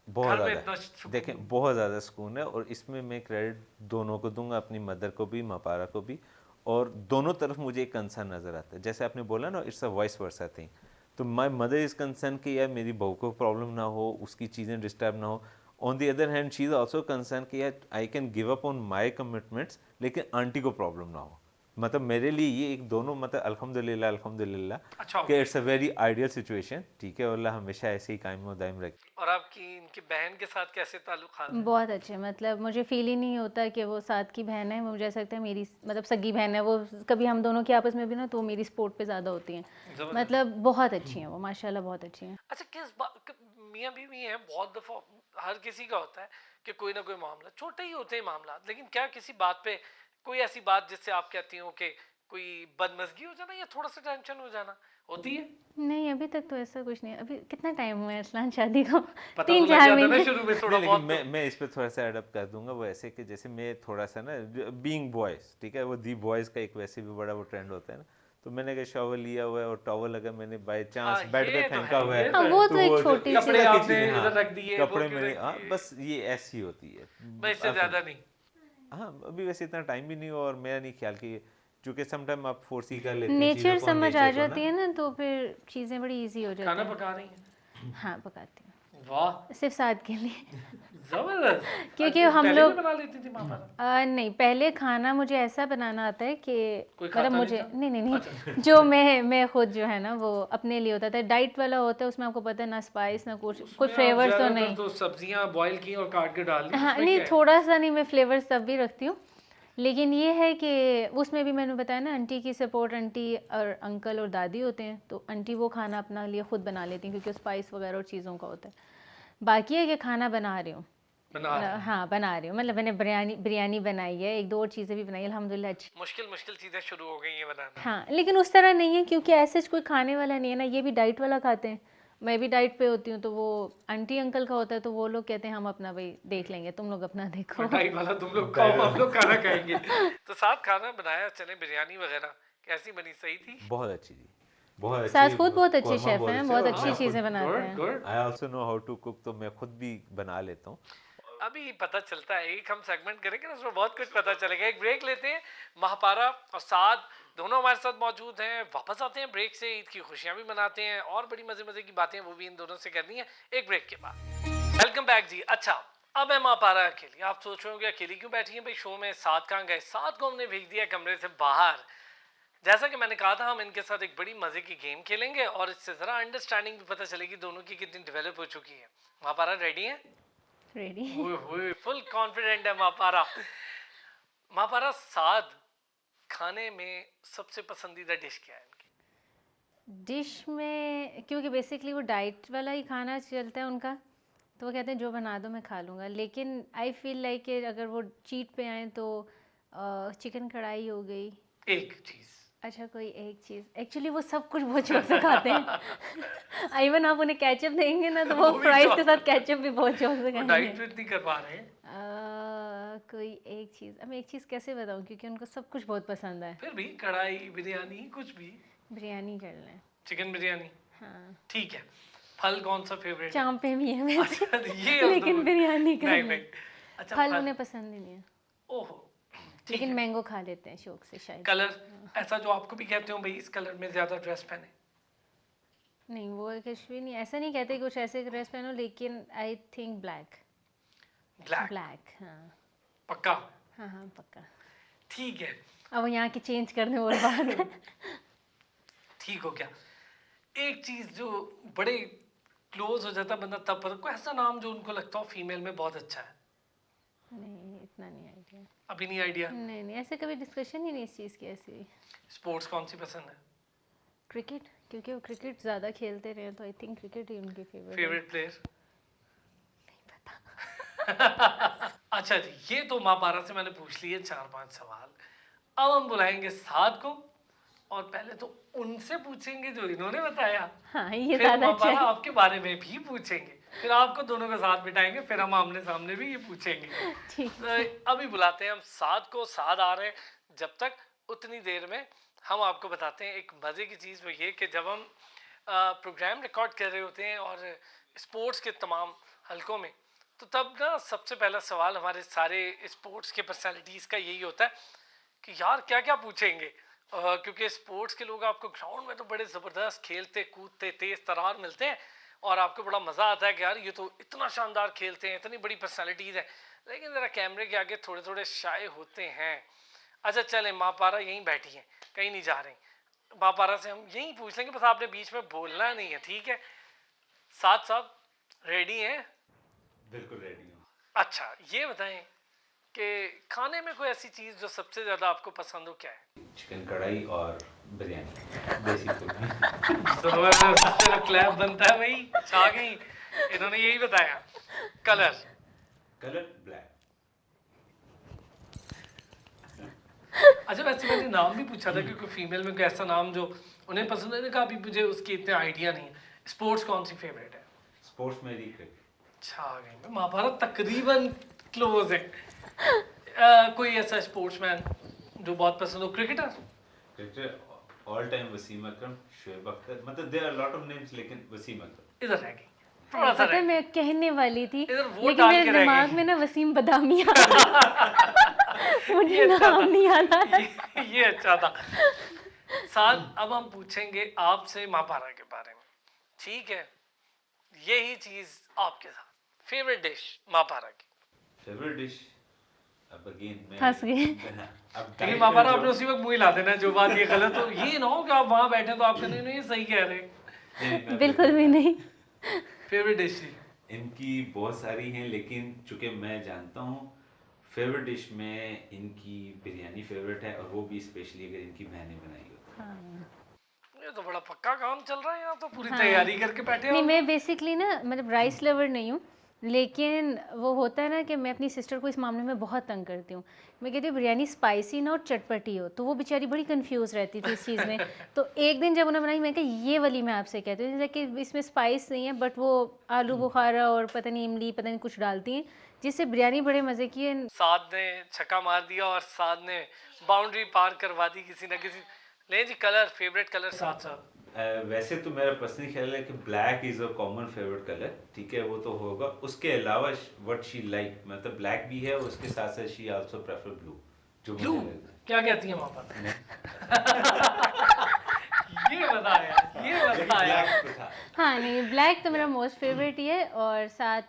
बहुत घर में ज़्यादा इतना है, सुकून। देखें बहुत ज़्यादा सुकून है, और इसमें मैं क्रेडिट दोनों को दूंगा, अपनी मदर को भी, मापारा को भी, और दोनों तरफ मुझे एक कंसर्न नज़र आता है। जैसे आपने बोला ना, it's a voice versa thing, तो माई मदर इज़ कंसर्न कि यार मेरी बहू को प्रॉब्लम ना हो, उसकी चीज़ें डिस्टर्ब ना हो। On the other hand she is also concern कि यार I can give up on my commitments, लेकिन आंटी को प्रॉब्लम ना हो। मतलब मेरे लिए ये एक दोनों, मतलब अल्हम्दुलिल्लाह अल्हम्दुलिल्लाह अच्छा कि it's a very ideal situation, ठीक है। अल्लाह हमेशा ऐसे ही कायम और दायम रखे। और आपकी इनकी बहन के साथ कैसे ताल्लुकात हैं? बहुत अच्छे, मतलब मुझे फील ही नहीं होता कि वो साथ की बहन है, मुझे ऐसा लगता है मेरी मतलब सगी बहन है वो। कभी हम दोनों की आपस में भी ना, तो वो मेरी सपोर्ट पे ज़्यादा होती हैं, जबरदस्त। मतलब बहुत अच्छी हैं वो, माशाल्लाह बहुत अच्छी हैं। अच्छा किस बात, मियाँ बीवी हैं, बहुत दफ़ा हर किसी का होता है कि कोई ना कोई मामला, छोटे ही होते हैं मामला, लेकिन क्या किसी बात पे कोई ऐसी बात जिससे आप कहती हो कि कोई बदमज़गी हो जाना या थोड़ा सा टेंशन हो जाना होती है? नहीं अभी तक तो ऐसा कुछ नहीं। अभी कितना टाइम हुआ है अरसलान शादी को? पता तो 3-4 लग जाता है ना महीने। शुरू में थोड़ा नहीं, बहुत लेकिन मैं इस पे थोड़ा सा एडप्ट कर दूंगा। वो ऐसे कि जैसे मैं थोड़ा सा ना, बीइंग बॉयज, ठीक है, वो दी बॉयज का एक वैसे भी बड़ा वो ट्रेंड होता है ना, तो मैंने अगर शॉवर लिया हुआ है और टॉवल अगर मैंने बाय चांस हाँ, बेड ये पे तो फेंका है, हुआ ये है, तो हाँ है। वो तो एक वो छोटी इस सी कपड़े तरह की आपने चीजें, हाँ, इधर रख दिए, वो कपड़े क्यों मैंने, रख हाँ दिए? बस ये ऐसी होती है। मैं इससे ज़्यादा नहीं। हाँ अभी वैसे इतना टाइम भी नहीं हुआ, और मेरा नहीं ख्याल कि चूंकि समटाइम आप फोर्स ही कर लेते हैं नेचर चीज़ों को, हम समझ आ nature को जाती है ना, तो फिर चीज़ें बड़ी इजी हो जाती खाना हैं। पका रही हैं? हाँ, पकाती हूँ, वाह, सिर्फ साथ के लिए। जबरदस्त। क्योंकि अच्छा, हम पहले लोग भी बना लेती थी माँ पारा? नहीं, पहले खाना मुझे ऐसा बनाना आता है कि कोई मतलब खाता नहीं मुझे था? नहीं नहीं नहीं अच्छा। जो मैं खुद जो है ना वो अपने लिए होता था। डाइट वाला होता है, उसमें आपको पता है ना स्पाइस ना कुछ, कोई उसमें आप फ्लेवर्स तो ज़्यादातर नहीं। तो सब्जियां बॉईल की और काट के डाल दी, हाँ, उसमें नहीं क्या है? थोड़ा सा नहीं, मैं फ्लेवर्स सब भी रखती हूँ, लेकिन ये है कि उसमें भी मैंने बताया ना, आंटी की सपोर्ट, आंटी और अंकल और दादी होते हैं, तो आंटी वो खाना अपना लिए खुद बना लेती हैं क्योंकि स्पाइस वगैरह और चीज़ों का होता है। बाकी है कि खाना बना रही हूँ, बना रहे हैं। हाँ बना रही हूँ, मतलब मैंने बिरयानी बनाई है, एक दो और चीज़ें भी बनाई है अल्हम्दुलिल्लाह अच्छी। मुश्किल चीजें शुरू हो गई हैं बनाना। हाँ, लेकिन उस तरह नहीं है क्योंकि ऐसे कोई खाने वाला नहीं है ना, ये भी डाइट वाला खाते हैं, मैं भी डाइट पे होती हूँ, तो वो आंटी अंकल का होता है तो वो लोग कहते हैं हम अपना भाई देख लेंगे, तुम लोग अपना देखो। और डाइट वाला तुम लोग खाओ, हम लोग खाना खाएंगे। तो साथ खाना बनाया, चले बिरयानी वगैरह कैसी बनी, सही थी? बहुत अच्छी थी, बहुत अच्छी। सास खुद बहुत अच्छे कौरमा शेफ बहुत हैं, अच्छे, बहुत और अच्छी मैं चीज़ें खुद बनाते गुड हैं। Good. I also know how to cook, तो मैं खुद भी बना लेता हूँ। अभी पता चलता है, एक हम सेगमेंट करेंगे ना, उसमें बहुत कुछ पता चलेगा। एक ब्रेक लेते हैं, महापारा और साद दोनों हमारे साथ मौजूद हैं। वापस आते हैं ब्रेक से, ईद की खुशियां भी मनाते हैं और बड़ी मजे की बातें वो भी इन दोनों से करनी है एक ब्रेक के बाद। वेलकम बैक जी। अच्छा, अब है महापारा अकेली। आप सोच रहे होंगे अकेली क्यों बैठी हैं भाई शो में, साथ कहाँ गए? साथ को हमने भेज दिया कमरे से बाहर। जैसा कि मैंने कहा था, हम इनके साथ एक बड़ी मजे की गेम खेलेंगे और इससे जरा अंडरस्टैंडिंग भी पता चलेगी दोनों की कितनी डेवलप हो चुकी है। महापारा रेडी है? रेडी। फुल कॉन्फिडेंट है महापारा। महापारा, साद खाने में सबसे पसंदीदा डिश क्या है इनकी? डिश में क्योंकि बेसिकली वो डाइट वाला ही खाना चलता है उनका, तो वो कहते हैं जो बना दो मैं खा लूँगा, लेकिन आई फील लाइक अगर वो चीट पे आए तो चिकन कढ़ाई हो गई। एक चीज। अच्छा, कोई एक चीज़, एक्चुअली वो सब कुछ बहुत शौक से खाते हैं। इवन आप उन्हें केचप देंगे ना तो वो वो भी फ्राइज शौक के साथ केचप भी बहुत शौक से डाइट खाएंगे। तो इतनी कर पा रहे हैं, कोई एक चीज़, अब एक चीज़ कैसे बताऊँ क्योंकि उनको सब कुछ बहुत पसंद है। फिर भी कढ़ाई बिरयानी कुछ भी। बिरयानी कर लें। चिकन बिरयानी, हाँ, ठीक है। फल कौन सा फेवरेट है? चांपे भी है वैसे, अच्छा, ये अब लेकिन तो- बिरयानी कर नहीं लें। नहीं। अच्छा, फल उन्हें पसंद ही नहीं है, ओहो, ठीक लेकिन है। मैंगो खा लेते हैं शौक से शायद। कलर ऐसा जो आपको भी कहते हो भाई इस कलर में ज्यादा ड्रेस पहने? नहीं, वो कुछ भी नहीं, ऐसा नहीं कहते कुछ ऐसे ड्रेस पहनो, लेकिन I think black. Black black, हाँ पक्का? हाँ हाँ पक्का। ठीक है, अब यहाँ की चेंज करने और बात है। ठीक हो गया। एक चीज जो बड़े क्लोज हो जाता बंदा तब पता, कोई ऐसा नाम जो उनको लगता हो फीमेल में बहुत अच्छा है? नहीं, इतना नहीं आइडिया। अभी नहीं आइडिया? नहीं नहीं, ऐसे कभी डिस्कशन ही नहीं इस चीज़ की ऐसी। स्पोर्ट्स कौन सी पसंद है? क्रिकेट, क्योंकि वो क्रिकेट ज़्यादा खेलते रहे तो आई थिंक क्रिकेट ही उनकी फेवरेट। Favourite player? अच्छा जी, ये तो महापारा से मैंने पूछ लिए 4-5 सवाल। अब हम बुलाएंगे साद को और पहले तो उनसे पूछेंगे जो इन्होंने बताया, हाँ, ये फिर ज़्यादा अच्छा महापारा है। आपके बारे में भी पूछेंगे, फिर आपको दोनों के साथ बिठाएंगे, फिर हम आमने सामने भी ये पूछेंगे। ठीक। तो अभी बुलाते हैं हम साद को। साद आ रहे हैं जब तक, उतनी देर में हम आपको बताते हैं एक मज़े की चीज़। वो ये कि जब हम प्रोग्राम रिकॉर्ड कर रहे होते हैं और स्पोर्ट्स के तमाम हलकों में, तो तब ना सबसे पहला सवाल हमारे सारे स्पोर्ट्स के पर्सनालिटीज़ का यही होता है कि यार क्या क्या पूछेंगे, क्योंकि स्पोर्ट्स के लोग आपको ग्राउंड में तो बड़े ज़बरदस्त खेलते कूदते तेज़ तरार मिलते हैं और आपको बड़ा मज़ा आता है कि यार ये तो इतना शानदार खेलते हैं, इतनी बड़ी पर्सनालिटीज़ है, लेकिन ज़रा कैमरे के आगे थोड़े थोड़े शाय होते हैं। अच्छा चलें, महापारा यहीं बैठी हैं, कहीं नहीं जा रही। महापारा से हम यहीं पूछ लेंगे, बस आपने बीच में बोलना नहीं है, ठीक है? साथ साथ रेडी हैं? बिल्कुल रेडी हूँ। अच्छा, ये बताएं कि खाने में कोई ऐसी चीज़ जो सबसे ज़्यादा आपको पसंद हो, क्या है? चिकन कढ़ाई और बिरयानी, देसी फूड। जबरदस्त, तेरा क्लैप बनता है भाई, छा गई। इन्होंने यही बताया। कलर? Colour black. अच्छा, वैसे मैंने नाम भी पूछा था क्योंकि फीमेल में कोई ऐसा नाम जो उन्हें पसंद है, कहा अभी मुझे उसकी इतने आइडिया नहीं है। स्पोर्ट्स कौन सी फेवरेट है? स्पोर्ट्स में क्रिकेट। छा गई। महाभारत तकरीबन क्लोज है। कोई ऐसा स्पोर्ट्समैन जो बहुत पसंद हो? Cricketer? Cricketer all time Wasim Akram, Shoaib Akhtar, मतलब there are lot of names, लेकिन वसीम अकरम। इधर रह गई, थोड़ा सा पता है रह मैं कहने वाली थी, इधर वो लेकिन डाल मेरे के रह दिमाग गई। में ना वसीम बदामिया। मुझे ये अच्छा नाम था। नहीं याद आ रहा। ये अच्छा था। साथ अब हम पूछेंगे आपसे मापारा के बारे में, ठीक है? यही चीज आपके साथ फेवरेट डिश मापारा की। फेवरेट डिश, अब अगेन मैं फंस गए। अब लेकिन मापारा आपने उसी वक्त मुंह हिला देना जो बात ये गलत हो, ये ना हो कि आप वहां बैठे तो आप कहते नहीं ये सही कह रहे। बिल्कुल भी नहीं। फेवरेट डिश थी इनकी बहुत सारी हैं, लेकिन चूंकि मैं जानता हूँ फेवरेट डिश में इनकी बिरयानी फेवरेट है, और वो भी स्पेशली अगर इनकी बहनें बनाई हो। ये तो बड़ा पक्का काम चल रहा है यहाँ तो, पूरी हाँ। तैयारी करके बैठे नहीं, हो। मैं बेसिकली ना मतलब राइस लवर नहीं हूँ, लेकिन वो होता है ना कि मैं अपनी सिस्टर को इस मामले में बहुत तंग करती हूँ। मैं कहती हूँ बिरयानी स्पाइसी ना और चटपटी हो, तो वो बेचारी बड़ी कंफ्यूज रहती थी इस चीज़ में। तो एक दिन जब उन्होंने बनाई, मैं कहा ये वाली मैं आपसे कहती हूँ, जैसे कि इसमें स्पाइस नहीं है, बट वो आलू बुखारा और पता नहीं इमली पता नहीं कुछ डालती हैं, जिससे बिरयानी बड़े मज़े की है। साद ने छक्का मार दिया और साद ने बाउंड्री पार करवा दी किसी ना किसी। ले जी, कलर फेवरेट कलर साथ साथ। वैसे तो मेरा पर्सनल ख्याल है कि black is a common favourite colour, ठीक है, वो तो होगा। उसके अलावा व्हाट शी लाइक, मतलब ब्लैक भी है, और उसके साथ साथ शी आल्सो प्रेफर ब्लू, जो ब्लू मुझे लगता क्या कहती है वहां पर? ये बताया, ये है। लेकिन बताया। black तो था। हाँ नहीं, ब्लैक तो मेरा मोस्ट फेवरेट ही है, और साथ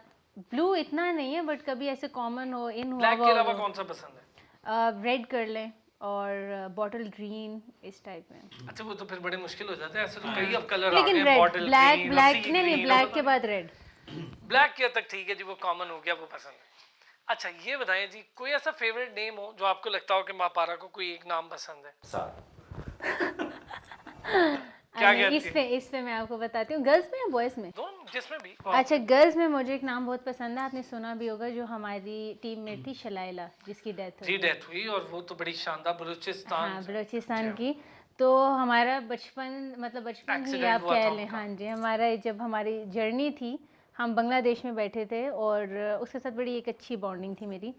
ब्लू इतना नहीं है, बट कभी ऐसे कॉमन हो इन हुआ ब्लैक के अलावा कौन सा पसंद है? रेड कर लें और बॉटल ग्रीन इस टाइप में। अच्छा, वो तो फिर बड़े मुश्किल हो जाते हैं, ऐसे तो कई अब कलर आ लेकिन गए, red, bottle black green, black सी नहीं नहीं, ग्रीन, ब्लैक के बाद रेड। ब्लैक के तक ठीक है जी, वो कॉमन हो गया, वो पसंद है। अच्छा ये बताएं जी, कोई ऐसा फेवरेट नेम हो जो आपको लगता हो कि मापारा को कोई एक नाम पसंद है? साथ क्या नहीं, कहती है? इस पे मैं आपको बताती हूँ, गर्ल्स में या बॉयज़ में? दोनों, जिसमें भी। अच्छा, गर्ल्स में मुझे एक नाम बहुत पसंद है, आपने सुना भी होगा, जो हमारी टीममेट थी शलाइला, जिसकी डेथ हो जी गई। डेथ हुई, और वो तो बड़ी शानदार बलूचिस्तान हाँ, से। बलूचिस्तान की। तो हमारा बचपन, मतलब बचपन ही एक्सीडेंट आप हुआ कह था लें, उनका। हाँ जी, हमारा जब हमारी जर्नी थी, हम बांग्लादेश में बैठे थे, और उसके साथ बड़ी एक अच्छी बॉन्डिंग थी मेरी।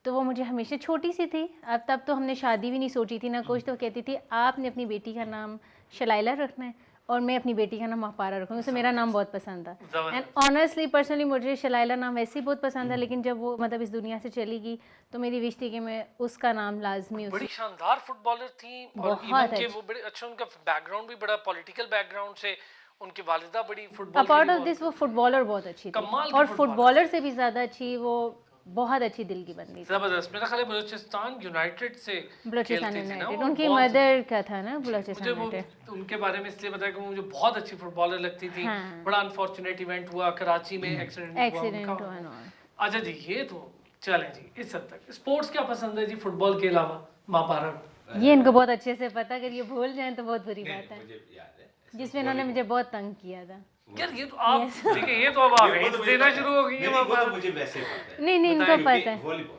तो वो मुझे हमेशा, छोटी सी थी अब, तब तो हमने शादी भी नहीं सोची थी ना कुछ, तो कहती थी आपने अपनी बेटी का नाम शलाइला रखना है, और मैं अपनी बेटी का नाम मापारा रखूँगी। उसे मेरा नाम बहुत पसंद था, एंड जबरदस्त। ऑनेस्टली पर्सनली मुझे शलाइला नाम वैसे ही बहुत पसंद है, लेकिन जब वो मतलब इस दुनिया से चली गई, तो मेरी विश थी कि मैं उसका नाम लाजमी बड़ी उसी। शानदार फुटबॉलर थी, और बहुत इवन के अच्छी। वो बड़े अच्छा, उनका बैकग्राउंड भी बड़ा पॉलिटिकल बैकग्राउंड से, उनकी वालिदा बड़ी फुटबॉल अपार्ट खेली, ऑफ दिस, वो फुटबॉलर बहुत अच्छी थी, कमाल की और फुटबॉलर फुटबॉलर से भी ज़्यादा अच्छी, वो बहुत अच्छी दिल की बंदी थी। जबरदस्त। मेरा ख्याल है बलूचिस्तान यूनाइटेड से बलूचिस्तान खेलती थी ना यूनाइटेड, वो, उनकी बहुत मदर का था ना मुझे बलूचिस्तान वो यूनाइटेड। उनके बारे में इसलिए बताया कि मुझे बहुत अच्छी फुटबॉलर लगती थी। हाँ। बड़ा अनफॉर्चुनेट इवेंट हुआ कराची में, एक्सीडेंट हुआ एक्सीडेंट उनका। हुआ ना। अच्छा जी, ये तो चलें जी, इस हद तक। स्पोर्ट्स क्या पसंद है जी फुटबॉल के अलावा मापारा को? ये इनको बहुत अच्छे से पता, अगर ये भूल जाएं तो बहुत बुरी बात है, मुझे याद है, जिसमें इन्होंने मुझे बहुत तंग किया था। यार ये तो आप देखिए, ये तो अब आप वो तो हिंट्स मुझे देना पता है। शुरू हो गई है नहीं, वो तो मापारा। मुझे वैसे पता है। नहीं नहीं, इनको बताइए, पता है। वॉलीबॉल।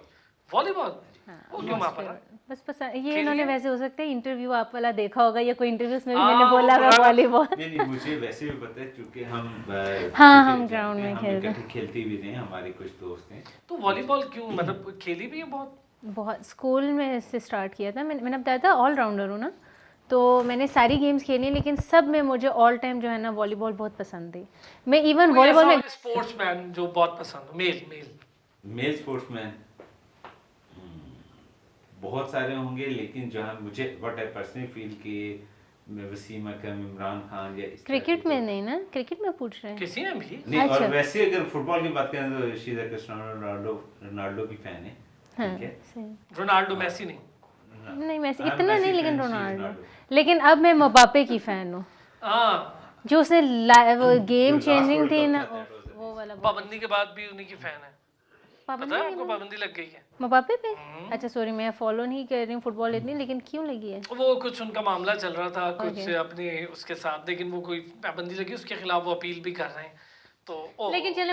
वॉलीबॉल, हाँ, वो क्यों most मापारा? favorite। बस पसंद ये इन्होंने, वैसे हो सकता है इंटरव्यू आप वाला देखा होगा, या कोई इंटरव्यू में भी हाँ, मैंने बोला वो होगा पुराना- वॉलीबॉल। नहीं नहीं, मुझे वैसे भी पता है, क्योंकि हम हाँ, क्रिकेट हम जानते ग्राउंड हैं, में हम खेलते हैं। इकट्ठे खेलते भी रहे हैं, हमारे कुछ दोस्त हैं। तो वॉलीबॉल क्यों, मतलब खेली भी है बहुत? बहुत स्कूल में से स्टार्ट किया था मैंने बताया था ऑल राउंडर हूँ ना, तो मैंने सारी गेम्स खेली, लेकिन सब में मुझे ऑल टाइम जो है ना वॉलीबॉल बहुत पसंद थी। मैं इवन वॉलीबॉल में स्पोर्ट्समैन जो बहुत पसंद हो, मेल मेल स्पोर्ट्समैन बहुत सारे होंगे, लेकिन जहाँ मुझे व्हाट आई पर्सनली फील कि वसीम अकरम, इमरान खान या इस क्रिकेट में नहीं ना, क्रिकेट में पूछ रहे हैं। किसी ने भी। नहीं, और अच्छा। वैसे अगर फुटबॉल की बात करें तो शीजा क्रिस्टियानो रोनाल्डो की फैन है, हाँ, ठीक है। सही। रोनाल्डो, मैसी नहीं। नहीं मैसी I'm इतना Messi नहीं, लेकिन fan, she is Ronaldo. Ronaldo। लेकिन अब मैं मबापे की फैन हूँ, हाँ, जो उसने वो गेम last चेंजिंग World थी Cup ना, था, that was वो वाला बहुत- पाबंदी के बाद भी उन्हीं की फैन है। पता है पाबंदी आपको, पाबंदी लग गई है। मबापे पे। अच्छा सॉरी, मैं फॉलो नहीं कर रही हूँ फुटबॉल इतनी, लेकिन क्यों लगी है? वो कुछ उनका मामला चल रहा था कुछ Okay. अपने उसके साथ, लेकिन वो कोई पाबंदी लगी, उसके खिलाफ वो अपील भी कर रहे हैं। तो लेकिन चले,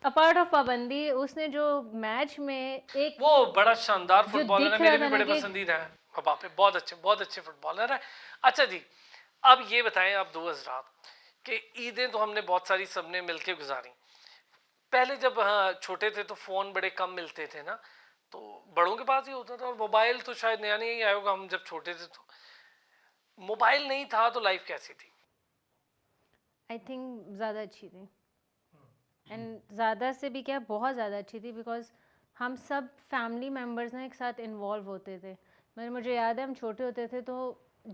अपार्ट ऑफ पाबंदी, उसने जो मैच में एक वो बड़ा शानदार फुटबॉलर है, दिख मेरे रहा भी था ना बड़े कि- पसंदीदा है मबापे, बहुत अच्छे फुटबॉलर है। अच्छा जी, अब ये बताएं आप दो हजरात कि ईदें तो हमने बहुत सारी सबने मिलके गुजारी। पहले जब हाँ छोटे थे तो फ़ोन बड़े कम मिलते थे ना, तो बड़ों के पास ही होता था, और मोबाइल तो शायद नया नहीं आया होगा, हम जब छोटे थे तो मोबाइल नहीं था, तो लाइफ कैसी थी? आई थिंक ज़्यादा अच्छी थी, एंड ज़्यादा से भी क्या, बहुत ज़्यादा अच्छी थी, बिकॉज हम सब फैमिली मेम्बर्स ना एक साथ इन्वॉल्व होते थे। मुझे याद है हम छोटे होते थे तो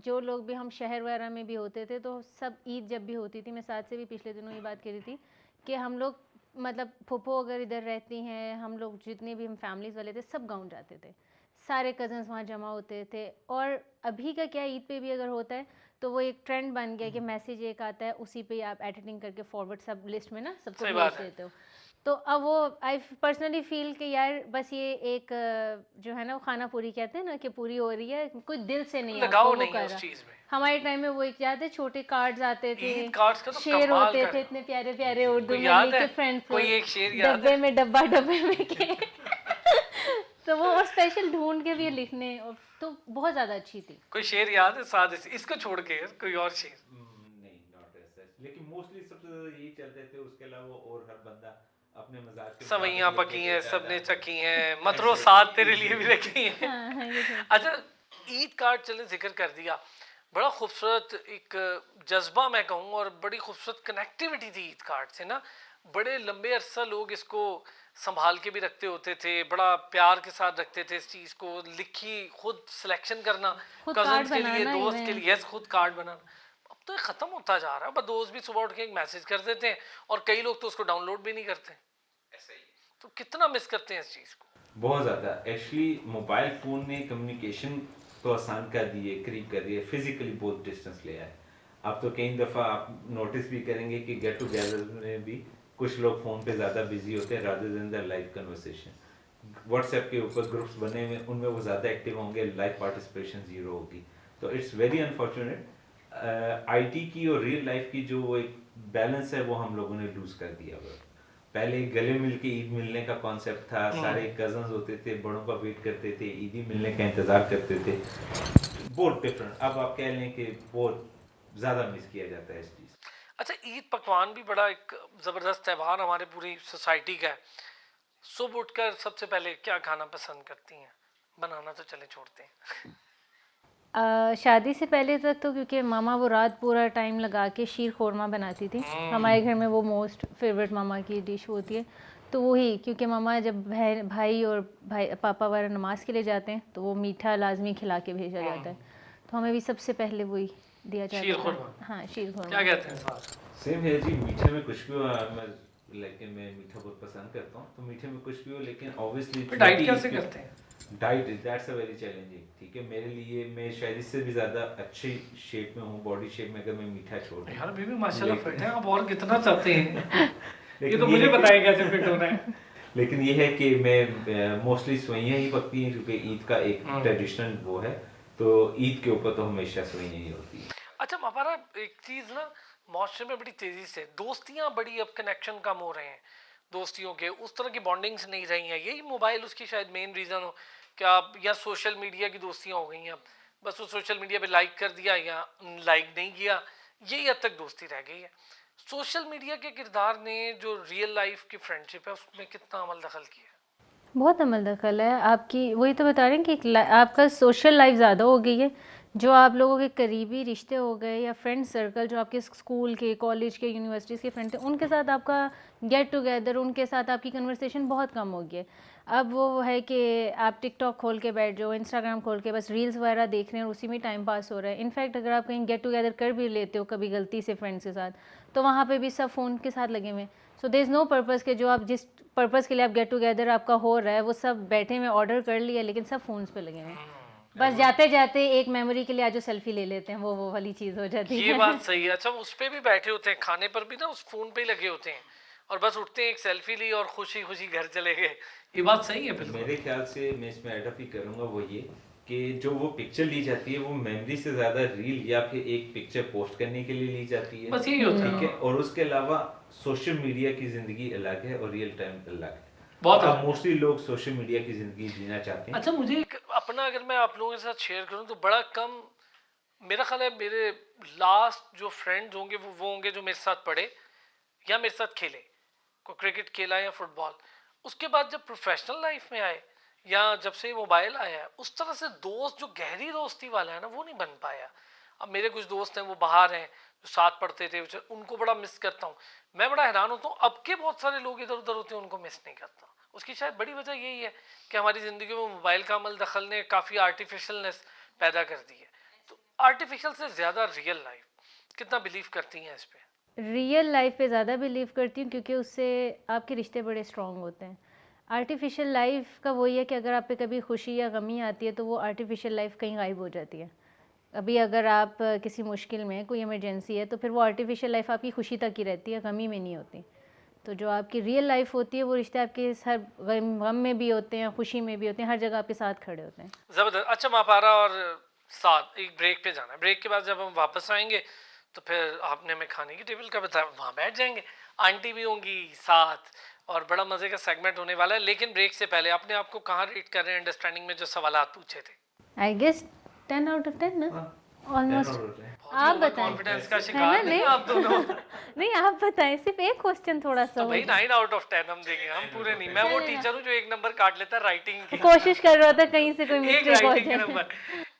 जो लोग भी हम शहर वगैरह में भी होते थे तो सब ईद जब भी होती थी, मैं साथ से भी पिछले दिनों ये बात करी थी कि हम लोग मतलब फूफो अगर इधर रहती हैं, हम लोग जितने भी हम फैमिलीज़ वाले थे सब गाँव जाते थे, सारे कज़न्स वहाँ जमा होते थे। और अभी का क्या, ईद पे भी अगर होता है तो वो एक ट्रेंड बन गया कि मैसेज एक आता है, उसी पे आप एडिटिंग करके फॉरवर्ड सब लिस्ट में ना सबको सही भेज बात है। देते हो। तो अब वो आई पर्सनली फील कि यार बस ये एक जो है ना वो खाना पूरी कहते हैं ना कि पूरी हो रही है, कोई दिल से नहीं लगाव आपको वो नहीं है कर उस रहा। चीज में। हमारे टाइम में वो एक याद है, छोटे कार्ड्स आते थे, ईद कार्ड्स का तो शेर कमाल होते का थे है। इतने प्यारे प्यारे उर्दू कोई में याद लिखे है? फ्रेंड्स कोई एक शेर याद डब्बे है? में डब्बे में के तो वो और स्पेशल ढूंढ के भी लिखने, और तो बहुत ज़्यादा अच्छी थी। कोई शेर याद है साथ से इसको छोड़ के यार, कोई और शेर? नहीं, नॉट एज सच, लेकिन मोस्टली सबसे ज्यादा यही चलते थे। उसके अलावा और हर बंदा अपने मजाज के सवैयां मुताबिक लिख पकी के हैं, देता सबने था। चखी हैं, मतरो साथ तेरे लिए भी रखी हैं। हाँ हाँ, ये तो अच्छा, ईद कार्ड चले जिक्र कर दिया, बड़ा खूबसूरत एक जज्बा मैं कहूँ, और बड़ी खूबसूरत कनेक्टिविटी थी ईद कार्ड से ना। बड़े लंबे अरसा लोग इसको संभाल के भी रखते होते थे, बड़ा प्यार के साथ रखते थे इस चीज़ को, लिखी खुद सिलेक्शन करना खुद कार्ड कजन्स के लिए, बनाना दोस्त के इवें लिए, यस खुद कार्ड बनाना। अब तो ये ख़त्म होता जा रहा है, बस दोस्त भी सुबह उठ के एक मैसेज कर देते हैं और कई लोग तो उसको डाउनलोड भी नहीं करते। ऐसा ही तो कितना मिस करते हैं इस चीज़ को। बहुत ज़्यादा एक्चुअली मोबाइल फ़ोन ने कम्युनिकेशन तो आसान कर दी है, करीब कर दी है, फिजिकली बहुत डिस्टेंस ले आया है। आप तो कई दफ़ा आप नोटिस भी करेंगे कि गेट टुगेदर में भी कुछ लोग फ़ोन पे ज़्यादा बिजी होते हैं rather than the live conversation. WhatsApp के ऊपर ग्रुप्स बने हुए, उनमें वो ज़्यादा एक्टिव होंगे, लाइव पार्टिसिपेशन ज़ीरो होगी। तो इट्स वेरी अनफॉर्चुनेट। आईटी की और रियल लाइफ की जो वो एक बैलेंस है वो हम लोगों ने लूज़ कर दिया हुआ है। पहले गले मिल के ईद मिलने का कॉन्सेप्ट था, सारे कजन्स होते थे, बड़ों का वेट करते थे, ईदी मिलने का इंतज़ार करते थे। बहुत डिफरेंट, अब आप कह लें कि बहुत ज़्यादा मिस किया जाता है इस चीज़। अच्छा, ईद पकवान भी बड़ा एक ज़बरदस्त त्यौहार हमारे पूरी सोसाइटी का है। सुबह उठकर सबसे पहले क्या खाना पसंद करती हैं? बनाना तो चले छोड़ते हैं। शादी से पहले तक तो क्योंकि मामा वो रात पूरा टाइम लगा के शीर खोरमा बनाती थी, हमारे घर में वो मोस्ट फेवरेट मामा की डिश होती है। तो वही, क्योंकि मामा जब भाई और पापा वगैरह नमाज के लिए जाते हैं तो वो मीठा लाजमी खिला के भेजा जाता है, तो हमें भी सबसे पहले वही दिया शीर जाता खुरमा। था। हाँ, शीर क्या खोरमा। कहते हैं साहब? सेम है जी, मीठे में कुछ भी हो, लेकिन मैं मीठा बहुत पसंद करता हूँ, तो मीठे में कुछ भी हो, लेकिन ऑब्वियसली डाइट कैसे करते हैं? Diet that's a very challenging. ठीक है, मेरे लिए मैं शायद इससे भी ज़्यादा अच्छी शेप में हूँ, बॉडी शेप में, अगर मैं मीठा छोड़ दूँ। यार अभी भी माशाल्लाह फिट हैं आप, और कितना चाहते हैं? ये लेकिन तो मुझे है कि- बताएं कैसे फिट होना है। लेकिन ये है कि मैं मोस्टली सवैयाँ ही पकती हैं, क्योंकि ईद का एक ट्रेडिशनल वो है, तो ईद के ऊपर तो हमेशा सवैयाँ ही होती है। अच्छा, हमारा एक चीज़ ना माशरे में बड़ी तेज़ी से दोस्तियाँ बड़ी, अब कनेक्शन कम हो रहे हैं दोस्तियों के, उस तरह की बॉन्डिंग्स नहीं रही हैं। यही मोबाइल उसकी शायद मेन रीज़न हो क्या, या सोशल मीडिया की दोस्तियाँ हो गई हैं। अब बस वो सोशल मीडिया पे लाइक कर दिया या लाइक नहीं किया, यही हद तक दोस्ती रह गई है। सोशल मीडिया के किरदार ने जो रियल लाइफ की फ्रेंडशिप है उसमें कितना अमल दखल किया? बहुत अमल दखल है आपकी, वही तो बता रहे हैं कि आपका सोशल लाइफ ज़्यादा हो गई है। जो आप लोगों के करीबी रिश्ते हो गए या फ्रेंड सर्कल, जो आपके स्कूल के, कॉलेज के, यूनिवर्सिटीज़ के फ्रेंड थे, उनके साथ आपका गेट टुगेदर, उनके साथ आपकी कन्वर्सेशन बहुत कम हो गई है। अब वो है कि आप टिकटॉक खोल के बैठ जाओ, इंस्टाग्राम खोल के बस रील्स वगैरह देख रहे हैं और उसी में टाइम पास हो रहा है। इनफैक्ट अगर आप कहीं गेट टुगेदर कर भी लेते हो कभी गलती से फ्रेंड्स के साथ, तो वहाँ पे भी सब फ़ोन के साथ लगे हुए हैं। So there is no purpose कि जो आप जिस पर्पज़ के लिए आप गेट टुगेदर आपका हो रहा है वो सब बैठे में ऑर्डर कर लिया, लेकिन सब फ़ोन्स पे लगे हुए हैं। बस जाते जाते एक मेमोरी के लिए आज जो सेल्फी ले लेते हैं, वो वाली चीज़ हो जाती है। ये बात सही है। अच्छा, उस पे भी बैठे होते हैं, खाने पर भी ना उस फोन पे ही लगे होते हैं, और बस उठते हैं, एक सेल्फी ली और खुशी खुशी घर चले गए। ये बात सही है बिल्कुल। मेरे ख्याल से मैं इसमें एडअप ही करूँगा वो ये कि जो वो पिक्चर ली जाती है वो मेमोरी से ज़्यादा रील या फिर एक पिक्चर पोस्ट करने के लिए ली जाती है। बस यही होता ठीक है। है, और उसके अलावा सोशल मीडिया की ज़िंदगी अलग है और रियल टाइम अलग है। बहुत अब अलग। मोस्टली लोग सोशल मीडिया की ज़िंदगी जीना चाहते हैं। अच्छा, मुझे एक अपना अगर मैं आप लोगों के साथ शेयर करूं तो बड़ा कम, मेरा ख्याल है मेरे लास्ट जो फ्रेंड्स होंगे वो होंगे जो मेरे साथ पढ़े या मेरे साथ खेले, कोई क्रिकेट खेला या फुटबॉल। उसके बाद जब प्रोफेशनल लाइफ में आए या जब से मोबाइल आया है, उस तरह से दोस्त जो गहरी दोस्ती वाला है ना, वो नहीं बन पाया। अब मेरे कुछ दोस्त हैं वो बाहर हैं, जो साथ पढ़ते थे, उनको बड़ा मिस करता हूँ। मैं बड़ा हैरान होता हूँ, अब के बहुत सारे लोग इधर उधर होते हैं, उनको मिस नहीं करता। उसकी शायद बड़ी वजह यही है कि हमारी ज़िंदगी में मोबाइल का अमल दखल ने काफ़ी आर्टिफिशलनेस पैदा कर दी है। तो आर्टिफिशियल से ज़्यादा रियल लाइफ कितना बिलीव करती हैं इस पे? रियल लाइफ पे ज़्यादा बिलीव करती हूँ, क्योंकि उससे आपके रिश्ते बड़े स्ट्रॉन्ग होते हैं। आर्टिफिशियल लाइफ का वही है कि अगर आप पे कभी खुशी या गमी आती है तो वो आर्टिफिशियल लाइफ कहीं गायब हो जाती है। अभी अगर आप किसी मुश्किल में, कोई इमरजेंसी है, तो फिर वो आर्टिफिशियल लाइफ आपकी खुशी तक ही रहती है, गमी में नहीं होती। तो जो आपकी रियल लाइफ होती है वो रिश्ते आपके हर गम में भी होते हैं, खुशी में भी होते हैं, हर जगह आपके साथ खड़े होते हैं। ज़बरदस्त। अच्छा मापारा और साथ एक ब्रेक पे जाना है। ब्रेक के बाद जब हम वापस आएंगे तो फिर आपने हमें खाने की टेबल का बताया, वहाँ बैठ जाएंगे, आंटी भी होंगी साथ और बड़ा मज़े का सेगमेंट होने वाला है। लेकिन ब्रेक से पहले अपने आप को कहाँ रेट कर रहे हैं अंडरस्टैंडिंग में जो सवालात पूछे थे? आई गेस 10 आउट ऑफ 10 ना, ऑलमोस्ट। आप बताएं। कॉन्फिडेंस का है ना? शिकार नहीं आप दोनों। नहीं, आप बताएं, सिर्फ एक क्वेश्चन थोड़ा सा तो हो भाई जाए। 9 आउट ऑफ 10 हम देंगे, हम पूरे नहीं। मैं वो चलेगा। टीचर हूँ जो एक नंबर काट लेता है राइटिंग की। कोशिश कर रहा था कहीं से कोई एक मिस्टेक हो राइटिंग के जाए। नंबर।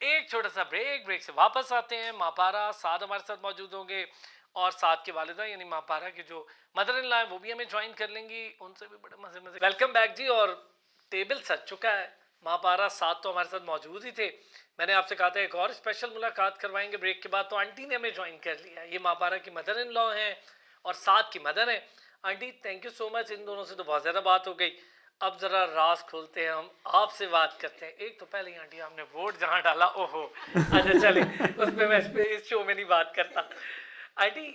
एक छोटा सा ब्रेक, ब्रेक से वापस आते हैं। मापारा साथ हमारे साथ मौजूद होंगे और साथ के वालिदा यानी मापारा की जो मदर इन लॉ है वो भी हमें ज्वाइन कर लेंगी, उनसे भी बड़े मजे मजे। वेलकम बैक जी। और टेबल सज चुका है, मापारा साथ तो हमारे साथ मौजूद ही थे। मैंने आपसे कहा था एक और स्पेशल मुलाकात करवाएंगे ब्रेक के बाद, तो आंटी ने हमें ज्वाइन कर लिया। ये मापारा की मदर इन लॉ हैं और साथ की मदर हैं। Aunty thank you so much, इन दोनों से तो बहुत ज़्यादा बात हो गई। अब ज़रा राज खोलते हैं, हम आपसे बात करते हैं। एक तो पहले ही आंटी आपने वोट जहाँ डाला, ओहो अच्छा चले उस पर मैं इस शो में नहीं बात करता। आंटी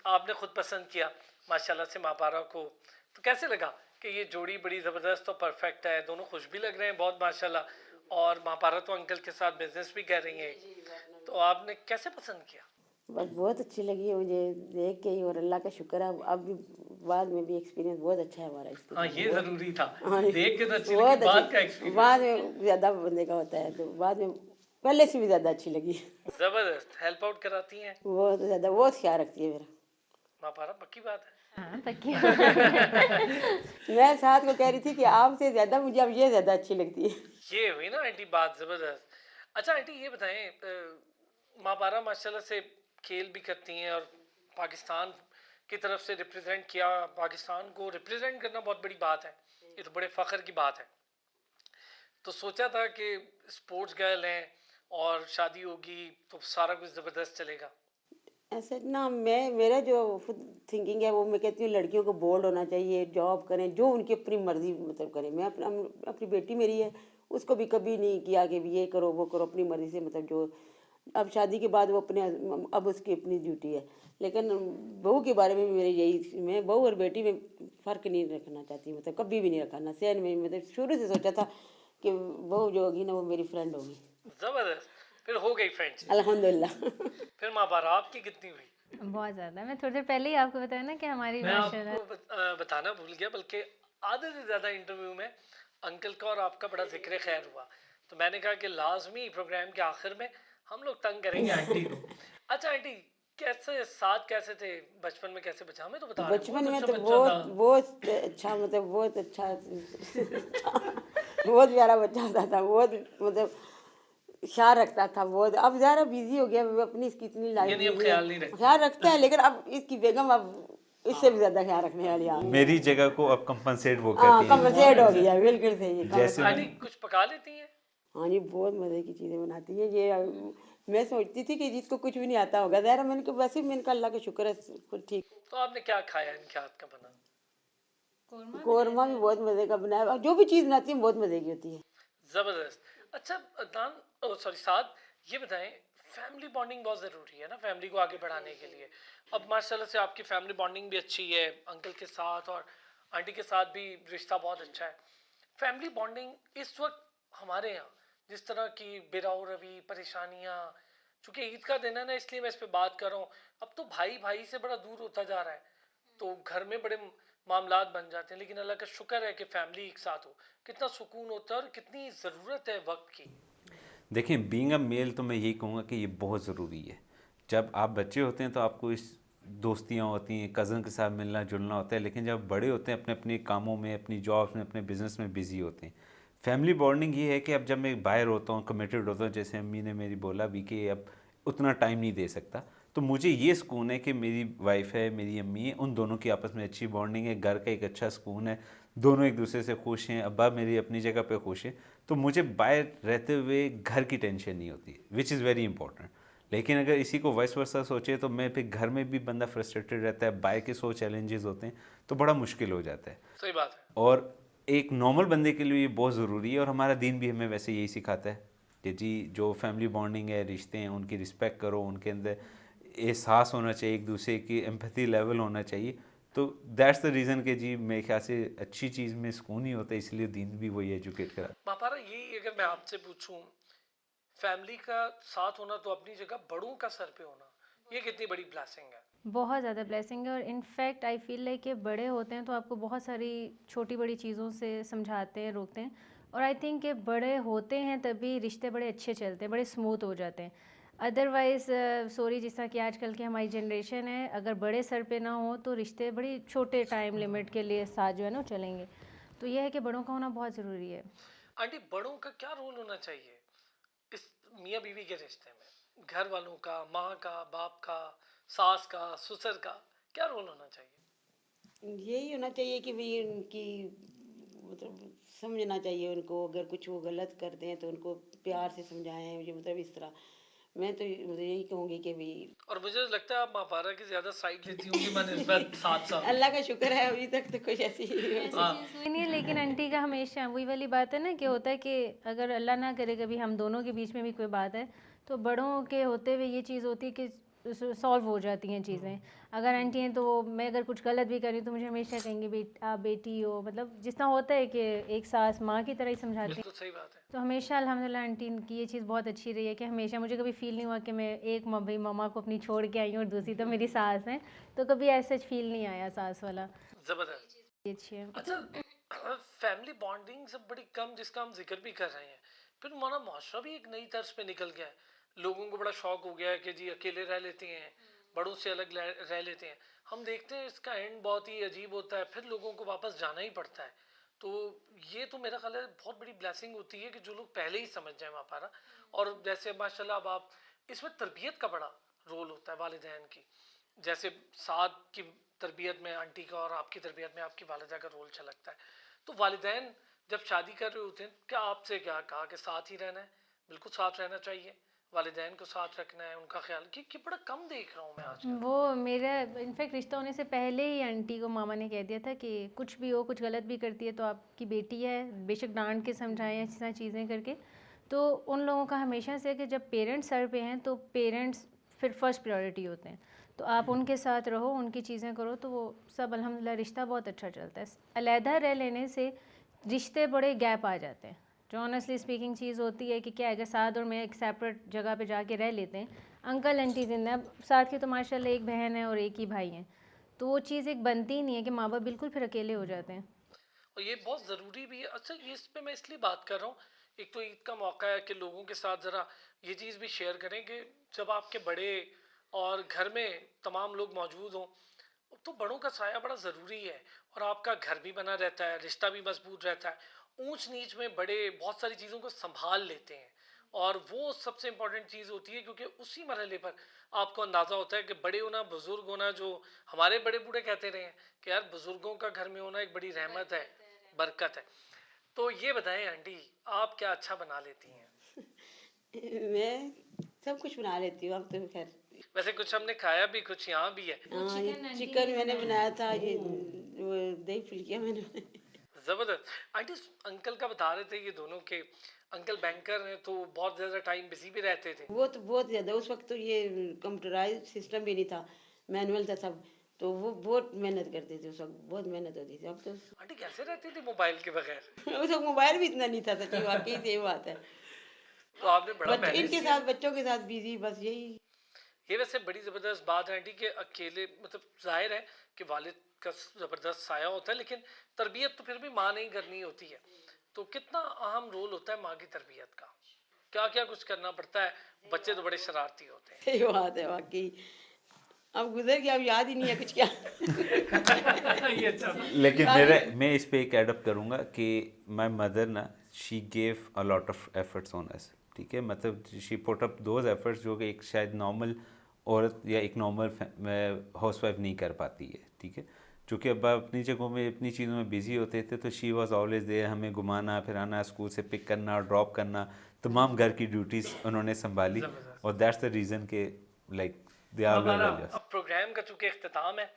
आपने खुद पसंद किया माशाल्लाह से मापारा को, तो कैसे लगा कि ये जोड़ी बड़ी ज़बरदस्त और परफेक्ट है, दोनों खुश भी लग रहे हैं बहुत माशाल्लाह, और मापारा तो अंकल के साथ बिजनेस भी कर रही हैं, तो आपने कैसे पसंद किया? बस बहुत अच्छी लगी है मुझे देख के ही, और अल्लाह का शुक्र है अब भी बाद में भी एक्सपीरियंस बहुत अच्छा है हमारा इसके। हाँ ये ज़रूरी था, हाँ, देख के तो अच्छी बहुत लगी, बाद अच्छी। का एक्सपीरियंस बाद में ज़्यादा बंदे का होता है, तो बाद में पहले से भी ज़्यादा अच्छी लगी। ज़बरदस्त। हेल्प आउट कराती हैं बहुत ज़्यादा, बहुत ख्याल रखती है मेरा। मापारा, पक्की बात है। हाँ, पक्की। मैं साथ को कह रही थी कि आपसे ज़्यादा मुझे अब ये ज़्यादा अच्छी लगती है। ये हुई ना आंटी बात, ज़बरदस्त। अच्छा आंटी ये बताएं, मापारा माशाल्लाह से खेल भी करती हैं और पाकिस्तान की तरफ से रिप्रेजेंट किया। पाकिस्तान को रिप्रेजेंट करना बहुत बड़ी बात है, ये तो बड़े फ़ख्र की बात है। तो सोचा था कि स्पोर्ट्स गर्ल हैं और शादी होगी तो सारा कुछ ज़बरदस्त चलेगा। ऐसे ना, मैं मेरा जो खुद थिंकिंग है वो मैं कहती हूँ लड़कियों को बोल्ड होना चाहिए, जॉब करें, जो उनकी अपनी मर्जी मतलब करें। मैं अपनी बेटी मेरी है, उसको भी कभी नहीं किया कि ये करो वो करो, अपनी मर्जी से मतलब जो अब शादी के बाद वो अपने, अब उसकी अपनी ड्यूटी है। लेकिन बहू के बारे में भी मेरी यही, मैं बहू और बेटी में फ़र्क नहीं रखना चाहती, मतलब कभी भी नहीं रखा ना सहन में। मतलब शुरू से सोचा था कि बहू जो होगी ना वो मेरी फ्रेंड होगी। ज़बरदस्त, फिर हो गई फ्रेंड्स। अल्हम्दुलिल्लाह। फिर मापारा आपकी कितनी हुई? बहुत ज़्यादा। मैं थोड़ी देर पहले ही आपको बताया ना कि हमारी मैं माशाल्लाह। आपको बताना भूल गया, बल्कि आधे से ज़्यादा इंटरव्यू में अंकल का और आपका बड़ा जिक्र खैर हुआ, तो मैंने कहा कि लाजमी प्रोग्राम के आखिर में हम लोग तंग करेंगे आंटी को। अच्छा आंटी कैसे साथ कैसे थे बचपन में, कैसे बचा? हमें तो बता रहे, बचपन में बहुत तो अच्छा बच्चा था। बहुत अच्छा, मतलब बहुत अच्छा बहुत प्यारा बच्चा होता था, बहुत मतलब ख्याल रखता था बहुत। अब ज़्यादा बिजी हो गया, वो अपनी इसकी इतनी लाइफ यानी अब ख्याल नहीं रखते? ख्याल रखते हैं, लेकिन अब इसकी बेगम अब इससे भी ज़्यादा ख्याल रखने वाली आ गई। मेरी जगह को अब कंपनसेट वो हाँ, करती है। कंपनसेट हो गया, बिल्कुल सही। जैसे आंटी कुछ पका लेती हैं? हाँ जी, बहुत मज़े की चीज़ें बनाती है ये। मैं सोचती थी कि जिसको कुछ भी नहीं आता होगा, ज़रा मैंने कहा वैसे मैंने कहा अल्लाह का शुक्र है कुछ ठीक। तो आपने क्या खाया इनके हाथ का बना? कौरमा भी बहुत मज़े का बनाया, जो भी चीज़ बनाती है बहुत मज़े की होती है। ज़बरदस्त। अच्छा अदनान, सॉरी साद, ये बताएं फैमिली बॉन्डिंग बहुत ज़रूरी है ना फैमिली को आगे बढ़ाने के लिए। अब माशाल्लाह से आपकी फैमिली बॉन्डिंग भी अच्छी है, अंकल के साथ और आंटी के साथ भी रिश्ता बहुत अच्छा है। फैमिली बॉन्डिंग इस वक्त हमारे यहाँ जिस तरह की बिराव रवी परेशानियाँ, चूँकि ईद का दिन है ना इसलिए मैं इस पर बात कर रहा हूँ, अब तो भाई भाई से बड़ा दूर होता जा रहा है, तो घर में बड़े मामलात बन जाते हैं। लेकिन अल्लाह का शुक्र है कि फैमिली एक साथ हो, कितना सुकून होता है और कितनी ज़रूरत है वक्त की। देखिए, बीइंग अ मेल तो मैं यही कहूँगा कि ये बहुत ज़रूरी है। जब आप बच्चे होते हैं तो आपको इस दोस्तियाँ होती हैं, कज़न के साथ मिलना जुलना होता है, लेकिन जब बड़े होते हैं अपने अपने कामों में, अपनी जॉब्स में, अपने बिज़नेस में बिज़ी होते हैं। फैमिली बॉन्डिंग ये है कि अब जब मैं बाहर होता हूँ, कमिटेड होता हूँ, जैसे अम्मी ने मेरी बोला भी कि अब उतना टाइम नहीं दे सकता। तो मुझे ये सुकून है कि मेरी वाइफ है, मेरी अम्मी है, उन दोनों की आपस में अच्छी बॉन्डिंग है, घर का एक अच्छा सुकून है, दोनों एक दूसरे से खुश हैं, अब्बा मेरी अपनी जगह पे खुश हैं। तो मुझे बाहर रहते हुए घर की टेंशन नहीं होती, विच इज़ वेरी इंपॉर्टेंट। लेकिन अगर इसी को वाइस वर्सा सोचे तो मैं फिर घर में भी बंदा फ्रस्ट्रेटेड रहता है, बाहर के 100 चैलेंजेस होते हैं, तो बड़ा मुश्किल हो जाता है। सही बात है। और एक नॉर्मल बंदे के लिए ये बहुत ज़रूरी है, और हमारा दीन भी हमें वैसे यही सिखाता है कि जी जो फैमिली बॉन्डिंग है, रिश्ते हैं, उनकी रिस्पेक्ट करो, उनके अंदर एहसास होना चाहिए, एक दूसरे की एम्पैथी लेवल होना चाहिए। तो दैट्स द रीज़न कि जी मेरे ख्याल से अच्छी चीज़ में सुकून ही होता है, इसलिए दीन भी वही एजुकेट करा। मापारा, यही अगर मैं आपसे पूछूं, फैमिली का साथ होना तो अपनी जगह, बड़ों का सर पे होना, ये कितनी बड़ी ब्लेसिंग है। बहुत ज़्यादा ब्लेसिंग है। और इनफैक्ट आई फील लाइक कि बड़े होते हैं तो आपको बहुत सारी छोटी बड़ी चीज़ों से समझाते हैं, रोकते हैं। और आई थिंक कि बड़े होते हैं तभी रिश्ते बड़े अच्छे चलते हैं, बड़े स्मूथ हो जाते हैं। अदरवाइज़ सॉरी, जिस तरह कि आजकल की हमारी जनरेशन है, अगर बड़े सर पे ना हो तो रिश्ते बड़ी छोटे टाइम लिमिट के लिए साथ जो है ना चलेंगे। तो यह है कि बड़ों का होना बहुत ज़रूरी है। आंटी, बड़ों का क्या रोल होना चाहिए इस मियाँ बीवी के रिश्ते में? घर वालों का, माँ का, बाप का, सास का, ससुर का, क्या रोल होना चाहिए? यही होना चाहिए कि भाई उनकी मतलब समझना चाहिए उनको, अगर कुछ वो गलत करते हैं तो उनको प्यार से समझाएं, मुझे मतलब इस तरह। मैं तो मतलब यही कहूँगी कि भाई और मुझे लगता है आप मापारा की ज्यादा साइड लेती होंगी बनिस्बत साथ साथ। अल्लाह का शुक्र है अभी तक तो कुछ ऐसी हाँ, हुई नहीं है, लेकिन आंटी का हमेशा वही वाली बात है ना कि होता है कि अगर अल्लाह ना करे कभी हम दोनों के बीच में भी कोई बात है तो बड़ों के होते हुए ये चीज़ होती है कि सॉल्व हो जाती हैं चीज़ें। अगर आंटी हैं तो मैं अगर कुछ गलत भी करी तो मुझे हमेशा कहेंगे आप बेटी हो, मतलब जिस तरह होता है कि एक सास माँ की तरह ही समझाती हैं। बिल्कुल सही बात है। तो हमेशा अल्हम्दुलिल्लाह आंटी की ये चीज़ बहुत अच्छी रही है कि हमेशा मुझे कभी फील नहीं हुआ कि मैं एक भाई मम्मा को अपनी छोड़ के आई हूँ और दूसरी तो मेरी सास हैं, तो कभी ऐसा फील नहीं आया सास वाला। जबरदस्त। ये अच्छी है। अच्छा, फैमिली बॉन्डिंग सब बड़ी कम, जिसका हम जिक्र भी कर रहे हैं, फिर हमारा माशरा भी एक नई तर्ज पे निकल गया है। लोगों को बड़ा शौक हो गया है कि जी अकेले रह लेते हैं, बड़ों से अलग रह लेते हैं। हम देखते हैं इसका एंड बहुत ही अजीब होता है, फिर लोगों को वापस जाना ही पड़ता है। तो ये तो मेरा ख्याल है बहुत बड़ी ब्लेसिंग होती है कि जो लोग पहले ही समझ जाए मापारा। और जैसे माशाल्लाह अब आप, इसमें तरबियत का बड़ा रोल होता है वालिदैन की। जैसे साद की तरबियत में आंटी का और आपकी तरबियत में आपकी वालिदा का रोल झलकता है। तो वालिदैन जब शादी कर रहे होते हैं, क्या आपसे क्या कहा कि साथ ही रहना है, बिल्कुल साथ रहना चाहिए, वालिदैन को साथ रखना है, उनका ख्याल कि बड़ा कम देख रहा हूँ मैं आज। वो मेरा इनफैक्ट रिश्ता होने से पहले ही आंटी को मामा ने कह दिया था कि कुछ भी हो, कुछ गलत भी करती है तो आपकी बेटी है, बेशक डांट के समझाएं, इस तरह चीज़ें करके। तो उन लोगों का हमेशा से कि जब पेरेंट्स सर पे हैं तो पेरेंट्स फिर फर्स्ट प्रायोरिटी होते हैं, तो आप उनके साथ रहो, उनकी चीज़ें करो, तो वो सब अल्हम्दुलिल्लाह रिश्ता बहुत अच्छा चलता है। अलहदा रह लेने से रिश्ते बड़े गैप आ जाते हैं, जो ऑनेस्टली स्पीकिंग चीज़ होती है कि क्या अगर साथ और मैं एक सेपरेट जगह पे जाके रह लेते हैं, अंकल आंटी जिंदा, साथ की तो माशाल्लाह एक बहन है और एक ही भाई हैं, तो वो चीज़ एक बनती ही नहीं है कि माँ बाप बिल्कुल फिर अकेले हो जाते हैं। और ये बहुत ज़रूरी भी है। अच्छा, ये इस पे मैं इसलिए बात कर रहा हूँ, एक तो ईद का मौका है कि लोगों के साथ ज़रा ये चीज़ भी शेयर करें कि जब आपके बड़े और घर में तमाम लोग मौजूद हों तो बड़ों का साया बड़ा ज़रूरी है। और आपका घर भी बना रहता है, रिश्ता भी मजबूत रहता है। ऊंच नीच में बड़े बहुत सारी चीज़ों को संभाल लेते हैं, और वो सबसे इम्पोर्टेंट चीज़ होती है, क्योंकि उसी मरहले पर आपको अंदाज़ा होता है कि बड़े होना, बुज़ुर्ग होना, जो हमारे बड़े बूढ़े कहते रहे हैं कि यार बुज़ुर्गों का घर में होना एक बड़ी रहमत है, बरकत है। तो ये बताएं आंटी, आप क्या अच्छा बना लेती हैं? मैं सब कुछ बना लेती हूँ अब तो खैर। वैसे कुछ हमने खाया भी, कुछ यहाँ भी है। हाँ, ये चिकन मैंने बनाया था, ये वो दही फुल्कियाँ मैंने जबरदस्त। आंटी, अंकल का बता रहे थे, ये दोनों के अंकल बैंकर हैं तो बहुत ज़्यादा टाइम बिजी भी रहते थे। वो तो बहुत ज़्यादा, उस वक्त तो ये कंप्यूटराइज सिस्टम भी नहीं था, मैनुअल था सब, तो वो बहुत मेहनत करते थे, उस वक्त बहुत मेहनत होती थी। अब तो आंटी कैसे रहती थी मोबाइल के बगैर? उस वक्त मोबाइल भी इतना नहीं था, सच्ची वाकई से ये बात है। तो आपने बड़ा बच्चों मैनेज इनके किया। साथ, बच्चों के साथ बिजी, बस यही। ये वैसे बड़ी ज़बरदस्त बात है आंटी कि अकेले, मतलब जाहिर है कि वालिद का ज़बरदस्त साया होता है, लेकिन तरबियत तो फिर भी माँ नहीं करनी होती है। तो कितना अहम रोल होता है माँ की तरबियत का, क्या क्या कुछ करना पड़ता है। बच्चे तो बड़े शरारती होते हैं। सही बात है वाकई, अब गुजर गया, अब याद ही नहीं है कुछ क्या। ये अच्छा। लेकिन मैं इस पे एक एडअप करूँगा कि माई मदर ना, she gave a lot of efforts on us, ठीक है, मतलब she put up those efforts जो कि एक शायद नॉर्मल औरत या एक नॉर्मल हाउसवाइफ नहीं कर पाती है, ठीक है। चूँकि अब अपनी जगहों में अपनी चीज़ों में बिजी होते थे तो शी वॉज ऑलवेज देयर, हमें घुमाना फिराना, स्कूल से पिक करना, ड्रॉप करना, तमाम घर की ड्यूटीज़ उन्होंने संभाली, और दैट्स द रीज़न के लाइक दे आर वेरी हमारा वेरियस। अब प्रोग्राम का चूंकि इख्तिताम है,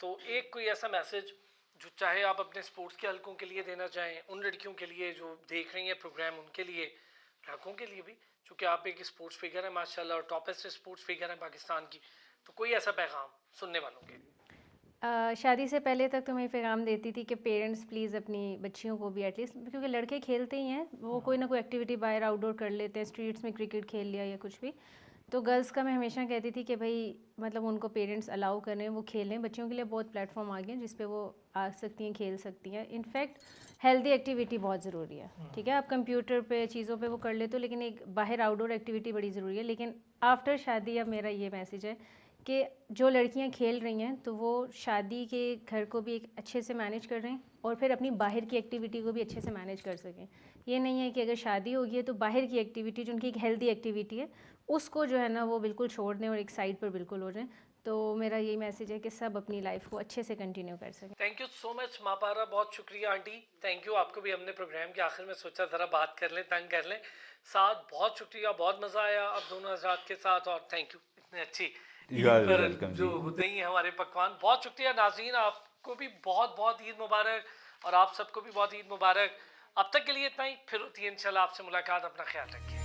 तो एक कोई ऐसा मैसेज जो चाहे आप अपने स्पोर्ट्स के हलकों के लिए देना चाहें, उन लड़कियों के लिए जो देख रही हैं प्रोग्राम, उनके लिए, लड़कों के लिए भी, चूँकि आप एक स्पोर्ट्स फिगर है माशाल्लाह और टॉपेस्ट स्पोर्ट्स फिगर है पाकिस्तान की, तो कोई ऐसा पैगाम सुनने वालों के लिए? शादी से पहले तक तो मैं पैगाम देती थी कि पेरेंट्स प्लीज़ अपनी बच्चियों को भी एटलीस्ट, क्योंकि लड़के खेलते ही हैं, वो कोई ना कोई एक्टिविटी बाहर आउटडोर कर लेते हैं, स्ट्रीट्स में क्रिकेट खेल लिया या कुछ भी। तो गर्ल्स का मैं हमेशा कहती थी कि भाई मतलब उनको पेरेंट्स अलाउ करें, वो खेलें। बच्चियों के लिए बहुत प्लेटफॉर्म आ गए हैं जिस पे वो आ सकती हैं, खेल सकती हैं। इनफैक्ट हेल्दी एक्टिविटी बहुत ज़रूरी है, ठीक है। आप कंप्यूटर पे चीज़ों पे वो कर लेते हो, लेकिन एक बाहर आउटडोर एक्टिविटी बड़ी ज़रूरी है। लेकिन आफ्टर शादी अब मेरा ये मैसेज है कि जो लड़कियां खेल रही हैं तो वो शादी के घर को भी एक अच्छे से मैनेज कर रहे हैं और फिर अपनी बाहर की एक्टिविटी को भी अच्छे से मैनेज कर सकें। ये नहीं है कि अगर शादी होगी है तो बाहर की एक्टिविटी जो उनकी एक हेल्दी एक्टिविटी है उसको जो है ना वो बिल्कुल छोड़ दें और एक साइड पर बिल्कुल हो जाएं। तो मेरा यही मैसेज है कि सब अपनी लाइफ को अच्छे से कंटिन्यू कर सकें। थैंक यू सो मच मापारा, बहुत शुक्रिया आंटी, थैंक यू। आपको भी हमने प्रोग्राम के आखिर में सोचा ज़रा बात कर लें, तंग कर लें साथ। बहुत शुक्रिया, बहुत मज़ा आया अब दोनों हजरात के साथ, और थैंक यू इतने अच्छी You are ईद पर welcome जो जी। होते ही हैं हमारे पकवान। बहुत शुक्रिया नाज़रीन, आपको भी बहुत बहुत ईद मुबारक, और आप सबको भी बहुत ईद मुबारक। अब तक के लिए इतना ही, फिर होती है इंशाल्लाह आपसे मुलाकात। अपना ख्याल रखिए।